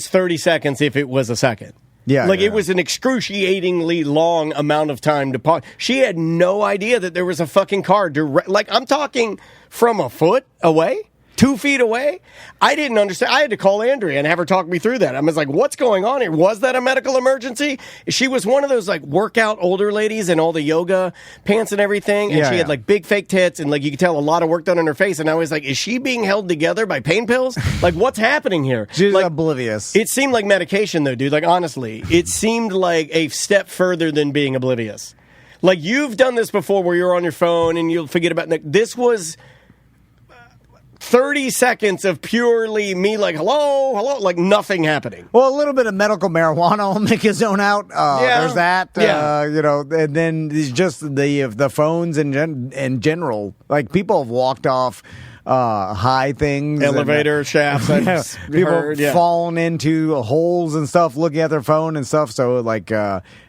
30 seconds if it was a second. Yeah. It was an excruciatingly long amount of time to pause. She had no idea that there was a fucking car I'm talking from a foot away. 2 feet away. I didn't understand. I had to call Andrea and have her talk me through that. I was like, what's going on here? Was that a medical emergency? She was one of those like workout older ladies in all the yoga pants and everything. And she had like big fake tits and like you could tell a lot of work done on her face. And I was like, is she being held together by pain pills? Like, what's happening here? She's like, oblivious. It seemed like medication though, dude. Like, honestly, it seemed like a step further than being oblivious. Like, you've done this before where you're on your phone and you'll forget about this was 30 seconds of purely me like, hello, like nothing happening. Well, a little bit of medical marijuana will make you zone out. There's that. And then it's just the phones in general. Like, people have walked off high things. Elevator shafts. People fallen into holes and stuff looking at their phone and stuff. So, like,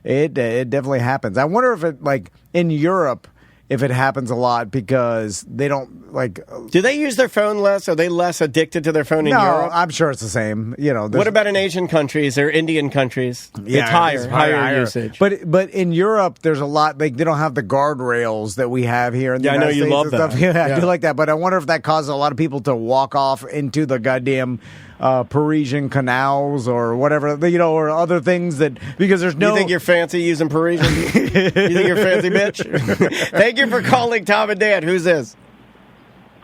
it definitely happens. I wonder if it, like, in Europe, if it happens a lot because they don't, like... Do they use their phone less? Are they less addicted to their phone in Europe? I'm sure it's the same. What about in Asian countries or Indian countries? Yeah, it's higher usage. But in Europe, there's a lot... Like, they don't have the guardrails that we have here in the United States. I know you love that. Stuff. Yeah, I do like that. But I wonder if that causes a lot of people to walk off into the goddamn... Parisian canals or whatever, or other things that, because there's no... You think you're fancy using Parisian? You think you're fancy, bitch? Thank you for calling Tom and Dan. Who's this?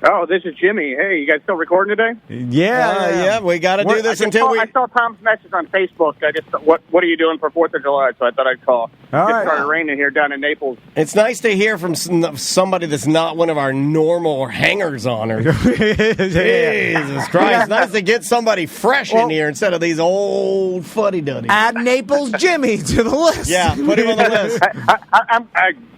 Oh, this is Jimmy. Hey, you guys still recording today? Yeah. We got to do this until we... I saw Tom's message on Facebook. I just, what are you doing for 4th of July? So I thought I'd call. All It right. started raining here down in Naples. It's nice to hear from somebody that's not one of our normal hangers-oners. Jesus Christ. It's nice to get somebody fresh in here instead of these old fuddy-duddies. Add Naples Jimmy to the list. Yeah, put him on the list. I'm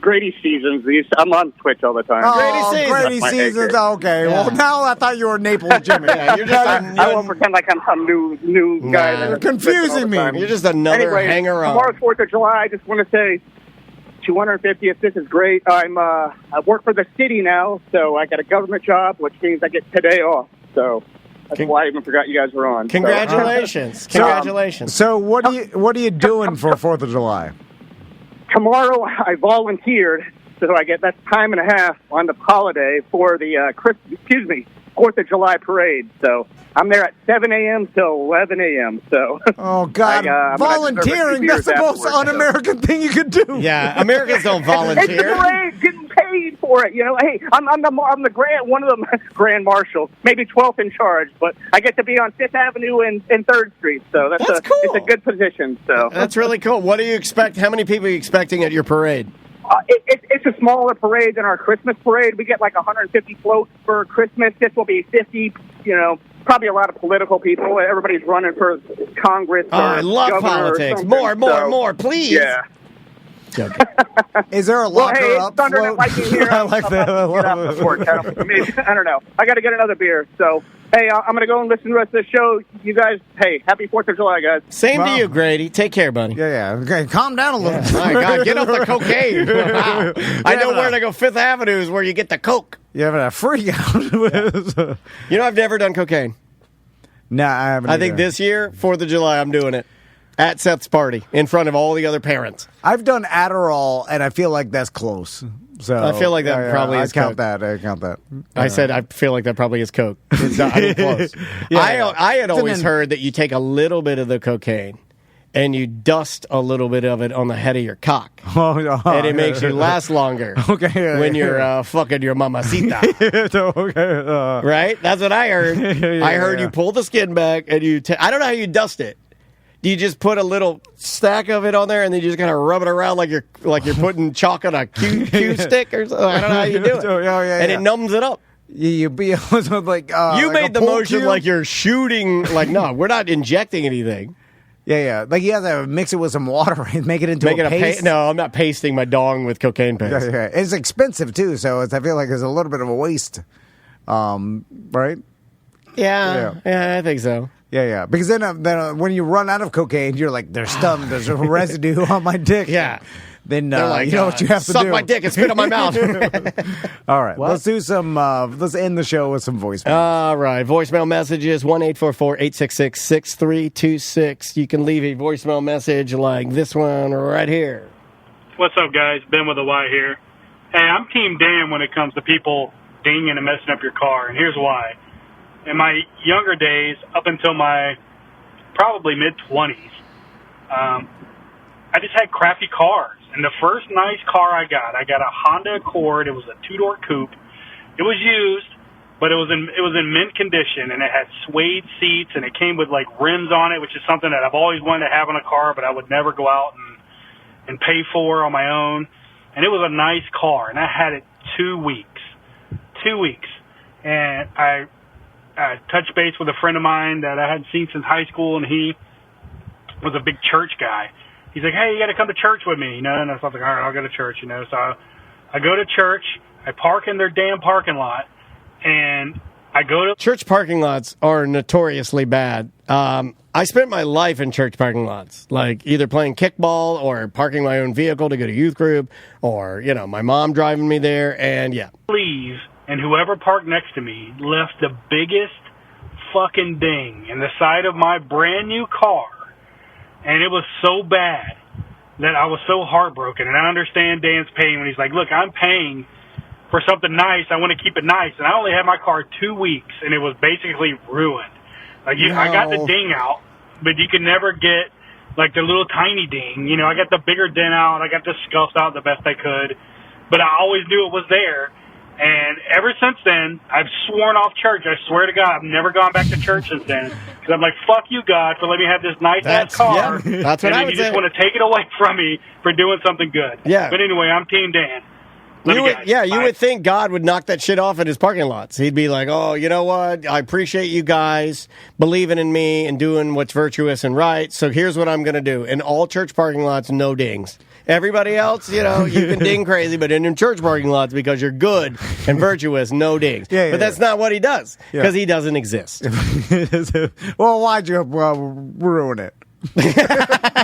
Grady Seasons. I'm on Twitch all the time. Grady Seasons. Okay. Well, now I thought you were Naples Jimmy. Yeah, you're just I won't pretend like I'm some new guy. You're confusing me. You're just another hanger-on. Tomorrow's 4th of July. I just want to say 250th. This is great. I work for the city now, so I got a government job, which means I get today off. So that's why I even forgot you guys were on. Congratulations. Congratulations. So what are you doing for 4th of July? Tomorrow I volunteered, so I get that time and a half on the holiday for the 4th of July parade. So I'm there at 7 a.m. till 11 a.m. So oh God, volunteering, that's the most un-American thing you could do. Yeah, Americans don't volunteer. It's the parade, getting paid for it. Hey, I'm the one of them grand marshal, maybe 12th in charge, but I get to be on 5th Avenue and 3rd Street. So that's cool. It's a good position. So that's really cool. What do you expect? How many people are you expecting at your parade? It's a smaller parade than our Christmas parade. We get like 150 floats for Christmas. This will be 50, probably a lot of political people. Everybody's running for Congress. I love politics. More, please. Yeah. Is there a locker up Thunder float? Here. I like that. I love it. I don't know. I got to get another beer. So, hey, I'm going to go and listen to the rest of the show. You guys, hey, happy 4th of July, guys. Same to you, Grady. Take care, buddy. Yeah. Okay, calm down a little bit. My God, get off the cocaine. Wow. I know where to go. 5th Avenue is where you get the coke. You having a freak out. I've never done cocaine. No, I haven't. I think this year, 4th of July, I'm doing it. At Seth's party, in front of all the other parents. I've done Adderall, and I feel like that's close. So I feel like that probably is count coke. I count that. I said I feel like that probably is coke. It's not close. I had always heard that you take a little bit of the cocaine and you dust a little bit of it on the head of your cock. And it makes you last longer when you're fucking your mamacita. Right? That's what I heard. I heard you pull the skin back and I don't know how you dust it. Do you just put a little stack of it on there and then you just kind of rub it around like you're putting chalk on a Q stick or something? I don't know how you do it. It numbs it up. You be like you like made the motion cube? like you're shooting. Like no, we're not injecting anything. Yeah. Like you have to mix it with some water and make it into a paste. No, I'm not pasting my dong with cocaine paste. Yeah. It's expensive too, so I feel like there's a little bit of a waste. Right? Yeah, I think so. Yeah. Because then when you run out of cocaine, you're like, there's a residue on my dick. Yeah. Then like, you know what you have to do. Suck my dick and spit on my mouth. All right. Let's do some, let's end the show with some voicemails. All right. Voicemail messages, 1-844-866-6326. You can leave a voicemail message like this one right here. What's up, guys? Ben with a Y here. Hey, I'm Team Dan when it comes to people dinging and messing up your car, and here's why. in my younger days, up until my probably mid-20s, I just had crappy cars. And the first nice car I got a Honda Accord. It was a 2-door coupe. It was used, but it was in mint condition, and it had suede seats, and it came with like rims on it, which is something that I've always wanted to have in a car, but I would never go out and pay for on my own. And it was a nice car, and I had it 2 weeks. 2 weeks. And I touched base with a friend of mine that I hadn't seen since high school, and he was a big church guy. He's like, hey, you got to come to church with me, And I was like, all right, I'll go to church, So I go to church. I park in their damn parking lot, and I go to... Church parking lots are notoriously bad. I spent my life in church parking lots, like either playing kickball or parking my own vehicle to go to youth group, or, my mom driving me there, and yeah. Leave, and whoever parked next to me left the biggest fucking ding in the side of my brand new car, and it was so bad that I was so heartbroken. And I understand Dan's pain when he's like, look, I'm paying for something nice. I want to keep it nice. And I only had my car 2 weeks, and it was basically ruined. Like, I got the ding out, but you can never get, like, the little tiny ding. I got the bigger dent out. I got the scuffs out the best I could. But I always knew it was there. And ever since then, I've sworn off church. I swear to God, I've never gone back to church since then. Because I'm like, fuck you, God, for letting me have this nice-ass car. Yeah, that's what I would you just want to take it away from me for doing something good. Yeah. But anyway, I'm Team Dan. You would think God would knock that shit off at his parking lots. He'd be like, oh, you know what? I appreciate you guys believing in me and doing what's virtuous and right. So here's what I'm going to do. In all church parking lots, no dings. Everybody else, you can ding crazy, but in church parking lots, because you're good and virtuous, no dings. But that's not what he does, because he doesn't exist. Well, why'd you ruin it?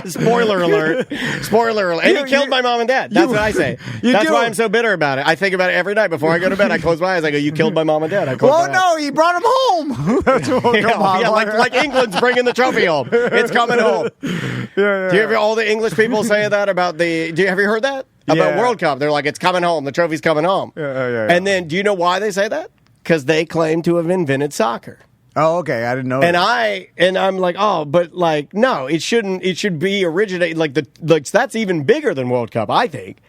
Spoiler alert. And he killed my mom and dad. That's what I say. That's why I'm so bitter about it. I think about it every night before I go to bed. I close my eyes. I go, you killed my mom and dad. He brought him home. That's what like England's bringing the trophy home. It's coming home. Do you ever, all the English people say that about have you heard that? About World Cup. They're like, it's coming home. The trophy's coming home. And then, do you know why they say that? Because they claim to have invented soccer. Oh, okay. I didn't know. And I'm like, oh, but like, no, it shouldn't. It should be originate that's even bigger than World Cup, I think.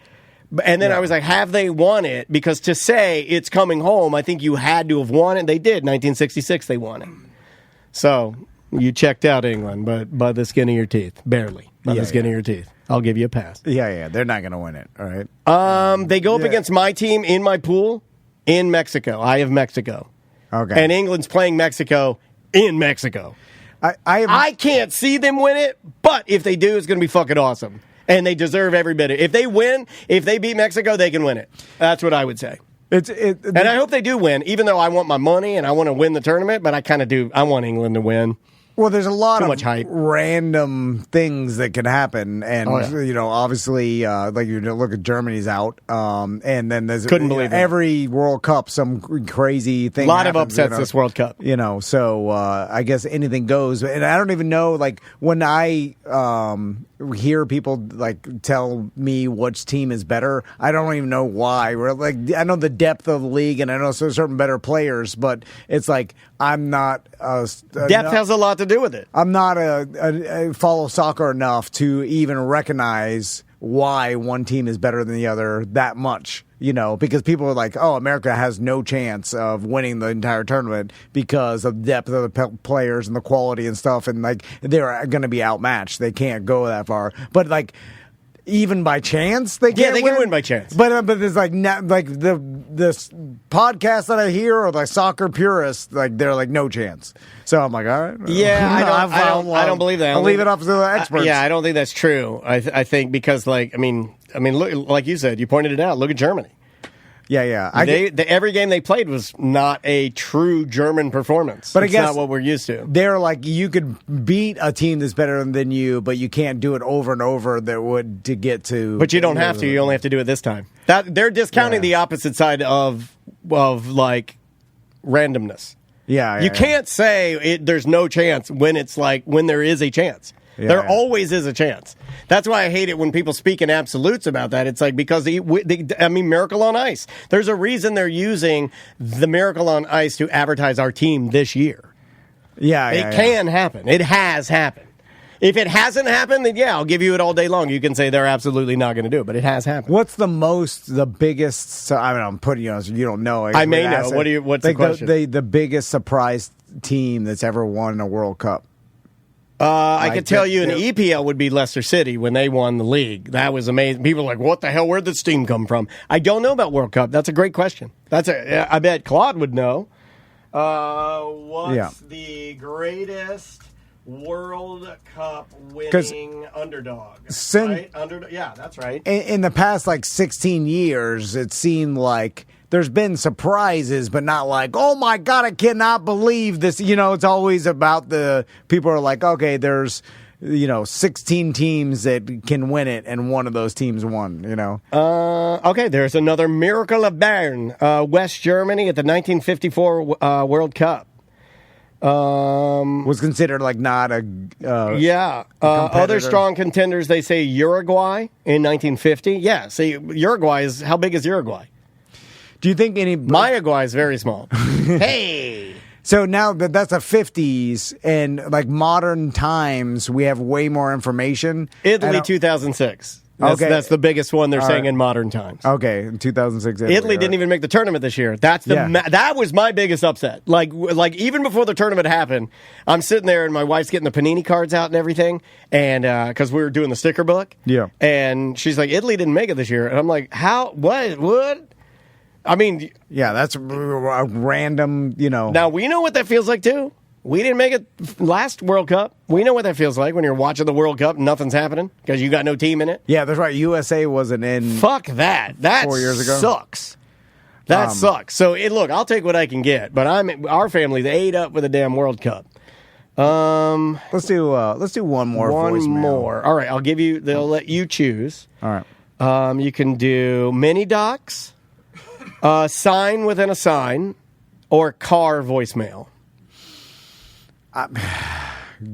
And then I was like, have they won it? Because to say it's coming home, I think you had to have won it. They did. 1966, they won it. So you checked out England, but by the skin of your teeth, barely. By the skin of your teeth. I'll give you a pass. Yeah. They're not going to win it. All right. They go up against my team in my pool in Mexico. I have Mexico. Okay. And England's playing Mexico in Mexico. I can't see them win it, but if they do, it's going to be fucking awesome. And they deserve every bit of it. If they win, if they beat Mexico, they can win it. That's what I would say. And I hope they do win, even though I want my money and I want to win the tournament, but I kind of do. I want England to win. Well, there's a lot of random things that can happen, and obviously, like you look at Germany's out, and then there's every World Cup some crazy thing. A lot of upsets this World Cup, So I guess anything goes, and I don't even know. Like when I hear people like tell me which team is better, I don't even know why. I know the depth of the league, and I know there's certain better players, but it's like I'm not. Depth has a lot to do with it. I'm not a follow soccer enough to even recognize why one team is better than the other that much, because people are like, oh, America has no chance of winning the entire tournament because of the depth of the players and the quality and stuff, and like they're going to be outmatched. They can't go that far. But like even by chance, they can't can win by chance. But there's like this podcast that I hear or like soccer purists, like they're like no chance. So I'm like, all right. Yeah, I don't believe that. I'll leave it up to the experts. I don't think that's true. I think because look, like you said, you pointed it out. Look at Germany. Yeah. Every game they played was not a true German performance. But it's not what we're used to. They're like, you could beat a team that's better than you, but you can't do it over and over to get to. But you don't have to. You only have to do it this time. They're discounting the opposite side of like randomness. Yeah. You can't say there's no chance when it's like when there is a chance. There always is a chance. That's why I hate it when people speak in absolutes about that. It's like because Miracle on Ice. There's a reason they're using the Miracle on Ice to advertise our team this year. It can happen. It has happened. If it hasn't happened, then I'll give you it all day long. You can say they're absolutely not going to do it, but it has happened. What's the biggest? So, I mean, I'm putting you on. You don't know. I may know. What's the question? The biggest surprise team that's ever won a World Cup. I could tell you an EPL would be Leicester City when they won the league. That was amazing. People are like, what the hell? Where'd this team come from? I don't know about World Cup. That's a great question. I bet Claude would know. What's the greatest World Cup winning underdog? Right? Yeah, that's right. In the past, 16 years, it seemed like there's been surprises, but not like, oh my God, I cannot believe this. It's always about the people are like, okay, there's 16 teams that can win it, and one of those teams won. Okay, there's another Miracle of Bern, West Germany at the 1954 World Cup. Was considered not a other strong contenders. They say Uruguay in 1950. Yeah, see, Uruguay is how big is Uruguay? Do you think my Uruguay is very small? Hey. So now that's the 50s, and modern times, we have way more information. Italy 2006. That's the biggest one they're saying in modern times. Okay, in 2006. Italy didn't even make the tournament this year. That was my biggest upset. Like even before the tournament happened, I'm sitting there and my wife's getting the Panini cards out and everything, and because we were doing the sticker book. Yeah. And she's like, Italy didn't make it this year, and I'm like, how? What? I mean, that's a random. Now we know what that feels like too. We didn't make it last World Cup. We know what that feels like when you're watching the World Cup and nothing's happening because you got no team in it. Yeah, that's right. USA wasn't in. Fuck that. That 4 years ago sucks. That sucks. So look, I'll take what I can get. But our family, they ate up with a damn World Cup. Let's do one more. One more. All right, I'll give you. They'll let you choose. All right. You can do mini docs, sign within a sign, or car voicemail.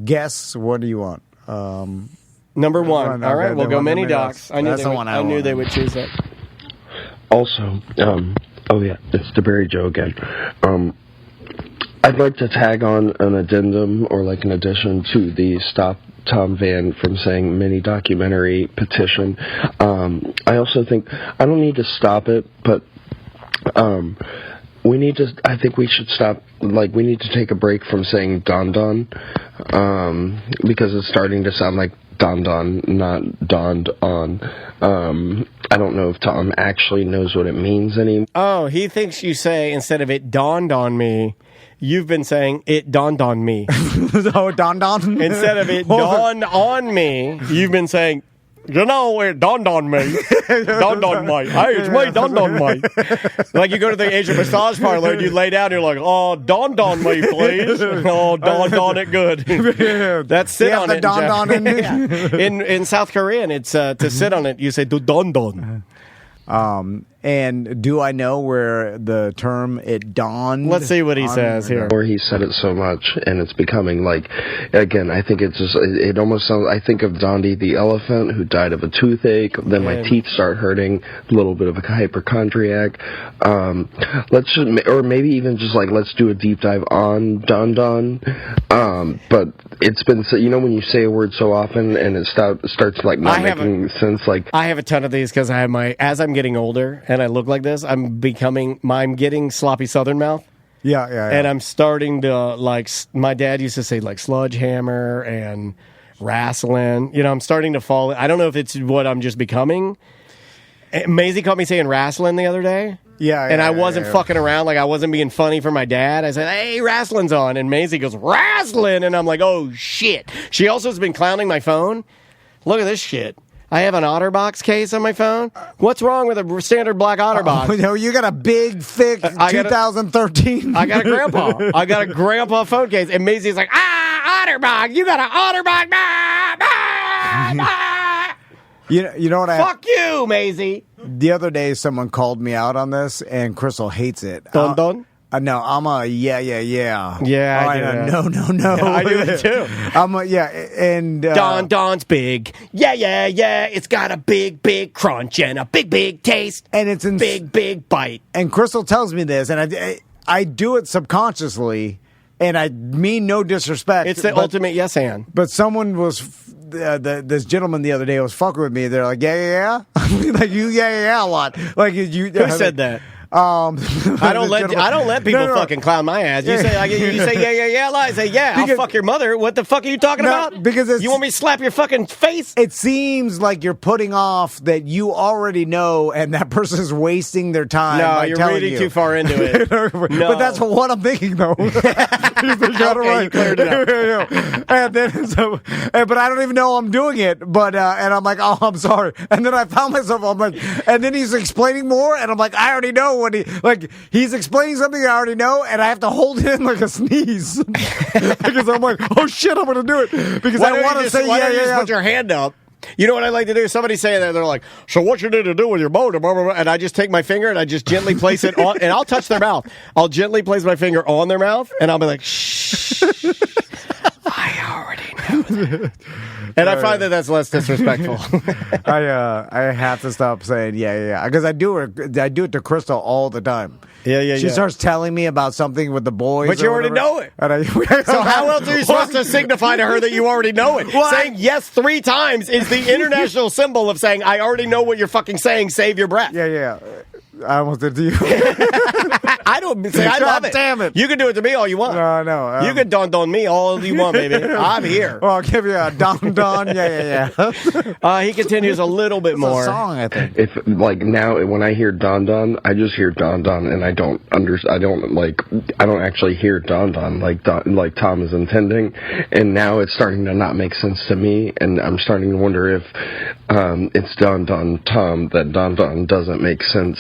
Guess, what do you want? Number one. All right, we'll go mini docs. I knew they would choose that. Also, it's the Barry Joe again. I'd like to tag on an addendum or an addition to the Stop Tom Van from saying mini documentary petition. I also think I don't need to stop it, but I think we should stop, we need to take a break from saying Don Don, because it's starting to sound like Don Don, not dawned on. I don't know if Tom actually knows what it means anymore. Oh, he thinks you say, instead of it dawned on me, you've been saying it dawned on me. Oh, Don Don? Instead of it dawned on me, you've been saying, it dawned on me. Dawned on me. Hey, it's me, dawned on me. Like you go to the Asian massage parlor and you lay down and you're like, oh, dawned on me, please. Oh, dawned on it good. That's sit on it. Dawned on in South Korean, it's to sit on it, you say, dawned on. And do I know where the term it dawned? Let's see what he says here. Or he said it so much, and it's becoming again, I think it's just, it almost sounds, I think of Dondi the elephant who died of a toothache, then my teeth start hurting, a little bit of a hypochondriac. Let's just, or maybe even just let's do a deep dive on Don Don. But it's been, when you say a word so often and it starts not making sense, I have a ton of these because I have as I'm getting older and I look like this, I'm getting sloppy Southern mouth. Yeah. And I'm starting to my dad used to say sludge hammer and wrestling. I'm starting to fall. I don't know if it's what I'm just becoming. Maisie caught me saying wrestling the other day. Yeah. And I wasn't fucking around. I wasn't being funny for my dad. I said, hey, wrestling's on. And Maisie goes, wrestling. And I'm like, oh, shit. She also has been clowning my phone. Look at this shit. I have an OtterBox case on my phone. What's wrong with a standard black OtterBox? Oh, no, you got a big, thick 2013. I got a grandpa. I got a grandpa phone case. And Maisie's like, OtterBox. You got an OtterBox. You know what Fuck you, Maisie. The other day, someone called me out on this, and Crystal hates it. Don Don? No, I'm a yeah. Yeah, I do no. Yeah, I do it too. I'm a and Don's big. Yeah. It's got a big crunch and a big taste, and it's big bite. And Crystal tells me this, and I do it subconsciously, and I mean no disrespect. It's the ultimate yes and. But someone was this gentleman the other day was fucking with me. They're like yeah. Like you yeah a lot. Like you. Who said that? I don't let people fucking clown my ass. You say yeah. I say I'll fuck your mother. What the fuck are you talking about? Because you want me to slap your fucking face? It seems like you're putting off that you already know, and that person is wasting their time. No, you're reading too far into it. No. But that's what I'm thinking, though. You cleared it up. And then but I don't even know I'm doing it. But and I'm like, oh, I'm sorry. And then I found myself. I'm like, and then he's explaining more, and I'm like, I already know. When he's explaining something I already know, and I have to hold it in like a sneeze because I'm like, oh shit, I'm gonna do it because I want to say why don't you just put your hand up? You know what I like to do? Somebody say that they're like, so what you need to do with your motor? And I just take my finger and I just gently place it on, and I'll touch their mouth. I'll gently place my finger on their mouth, and I'll be like, shh. I already know that. And I find that that's less disrespectful. I have to stop saying yeah because I do it to Crystal all the time. She starts telling me about something with the boys, but you already know it. So how else are you supposed to signify to her that you already know it? Well, saying yes 3 times is the international symbol of saying I already know what you're fucking saying. Save your breath. Yeah. I almost did to you. I don't say I love it. Damn it! You can do it to me all you want. No. You can don me all you want, baby. I'm here. Well, I'll give you a don. Yeah. He continues a little bit more. A song, I think. If now when I hear don, I just hear don, and I don't actually hear don like Tom is intending, and now it's starting to not make sense to me, and I'm starting to wonder if it's don Tom that don doesn't make sense.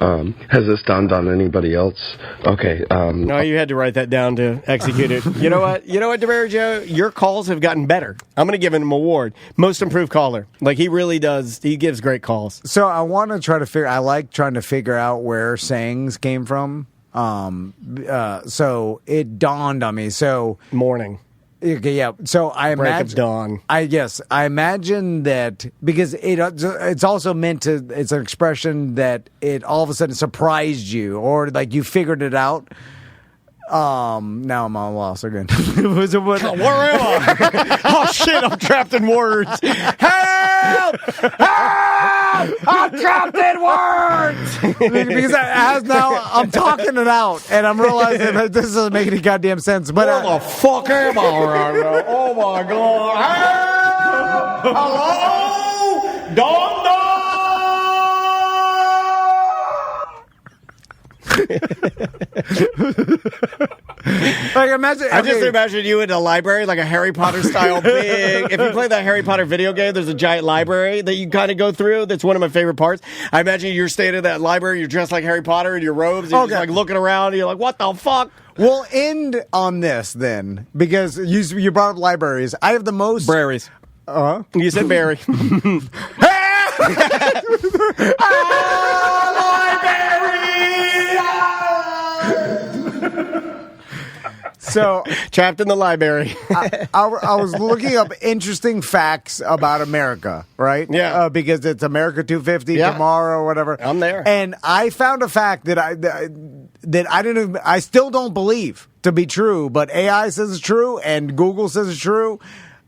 Has this dawned on anybody else? Okay. No, you had to write that down to execute it. You know what, DeBerry Joe? Your calls have gotten better. I'm going to give him an award. Most improved caller. Like, he really does. He gives great calls. So I want to try to I like trying to figure out where sayings came from. So it dawned on me. So morning. Okay, yeah. So I imagine dawn. I imagine that because it's also meant to. It's an expression that it all of a sudden surprised you, or like you figured it out. Now I'm on loss again. Where am I? Oh shit! I'm trapped in words. Help! I'm trapped in words. Because I'm talking it out, and I'm realizing that this doesn't make any goddamn sense. But where the fuck am I right now? Oh my god! Hello, Don. I just imagine you in a library, like a Harry Potter style big. If you play that Harry Potter video game, there's a giant library that you kind of go through. That's one of my favorite parts. I imagine you're staying in that library. You're dressed like Harry Potter in your robes. And you're just like looking around. And you're like, what the fuck? We'll end on this then, because you brought up libraries. I have the most Braries. You said Barry. So trapped in the library. I was looking up interesting facts about America, right? Yeah. Because it's America 250 tomorrow or whatever. I'm there. And I found a fact that I still don't believe to be true, but AI says it's true and Google says it's true.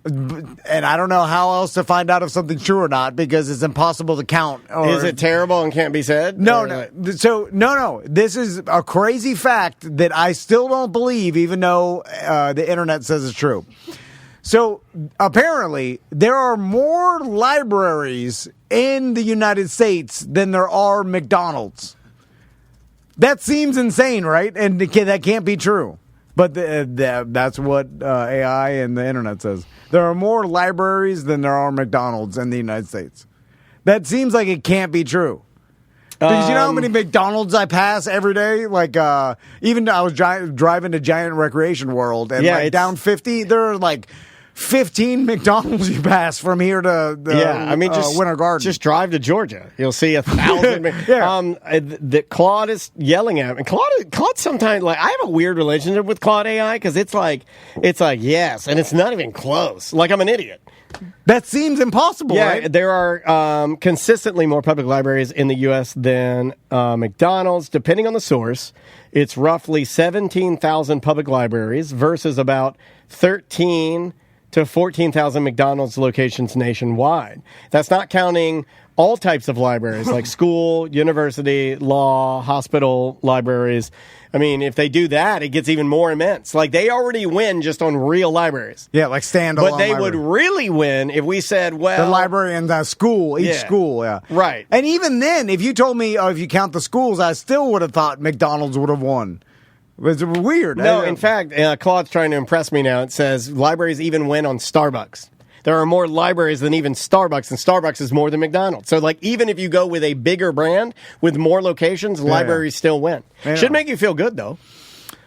And I don't know how else to find out if something's true or not, because it's impossible to count. Is it terrible and can't be said? No. So, no. This is a crazy fact that I still don't believe, even though the internet says it's true. So, apparently, there are more libraries in the United States than there are McDonald's. That seems insane, right? And that can't be true. But that's what AI and the internet says. There are more libraries than there are McDonald's in the United States. That seems like it can't be true. Because you know how many McDonald's I pass every day? Like, even I was driving to Giant Recreation World, and down 50, there are like 15 McDonald's you pass from here to the Winter Garden. Just drive to Georgia. You'll see 1,000. That Claude is yelling at me. Claude sometimes, like, I have a weird relationship with Claude AI because it's like yes, and it's not even close. Like, I'm an idiot. That seems impossible, right? There are consistently more public libraries in the U.S. than McDonald's. Depending on the source, it's roughly 17,000 public libraries versus about 13 to 14,000 McDonald's locations nationwide. That's not counting all types of libraries like school, university, law, hospital libraries. I mean, if they do that, it gets even more immense. Like, they already win just on real libraries. Yeah, like standalone. But they would really win if we said, well... The library and the school, each school, yeah. Right. And even then, if you told me, if you count the schools, I still would have thought McDonald's would have won. It's weird. No, in fact, Claude's trying to impress me now. It says libraries even win on Starbucks. There are more libraries than even Starbucks, and Starbucks is more than McDonald's. So, like, even if you go with a bigger brand with more locations, libraries still win. Should make you feel good, though.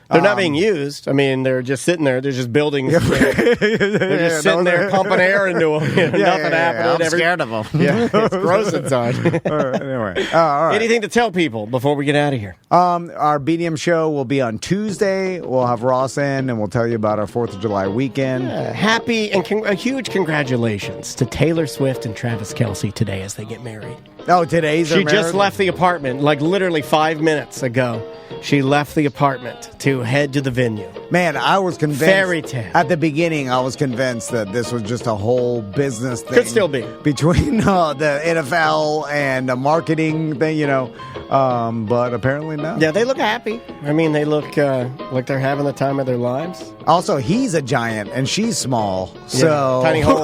They're not being used. I mean, they're just sitting there. They're just building. They're just sitting there pumping air into them. Nothing happening. I'm scared of them. Yeah, it's gross inside. All right, anyway. All right. Anything to tell people before we get out of here? Our BDM show will be on Tuesday. We'll have Ross in, and we'll tell you about our 4th of July weekend. Happy and a huge congratulations to Taylor Swift and Travis Kelce today as they get married. Oh, today's She just left the apartment, like literally 5 minutes ago. She left the apartment to head to the venue. Man, I was convinced. Fairy tale. At the beginning, I was convinced that this was just a whole business thing. Could still be. Between the NFL and the marketing thing, but apparently not. Yeah, they look happy. I mean, they look like they're having the time of their lives. Also, he's a giant and she's small. So tiny hole.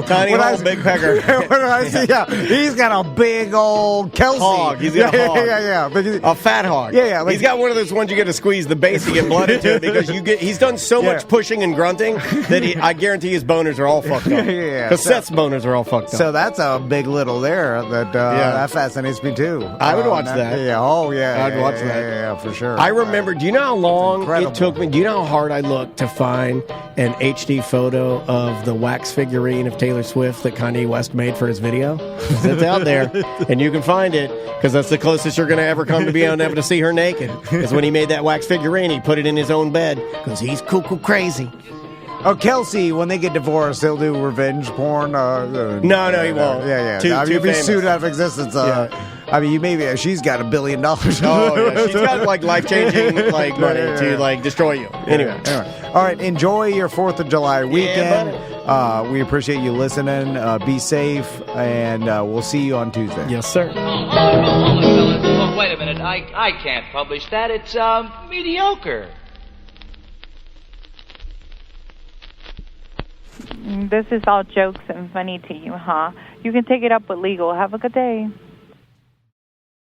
Tiny hole, big pecker. When I see, he's got a big old Kelce. Hog. He's got a hog. Yeah. A fat hog. Yeah. He's got one of those ones you get to squeeze the base to get blood into it because he's done so much pushing and grunting that I guarantee his boners are all fucked up. Because Seth's boners are all fucked up. So that's a big little there that fascinates me too. I would watch that. Yeah. Oh, yeah. I'd watch that. Yeah, for sure. I remember, do you know how long it took me? Do you know how hard I looked to find an HD photo of the wax figurine of Taylor Swift that Kanye West made for his video? It's out there, and you can find it because that's the closest you're going to ever come to being able to see her naked. Because when he made that wax figurine, he put it in his own bed because he's cuckoo crazy. Oh, Kelce, when they get divorced, he'll do revenge porn. No, he won't. Yeah. Too be sued out of existence. I mean, she's got $1 billion. Oh, yeah. She's got like life-changing money to destroy you. Anyway. All right, enjoy your 4th of July weekend. We appreciate you listening. Be safe, and we'll see you on Tuesday. Yes, sir. Oh, wait a minute. I can't publish that. It's mediocre. This is all jokes and funny to you, huh? You can take it up with legal. Have a good day.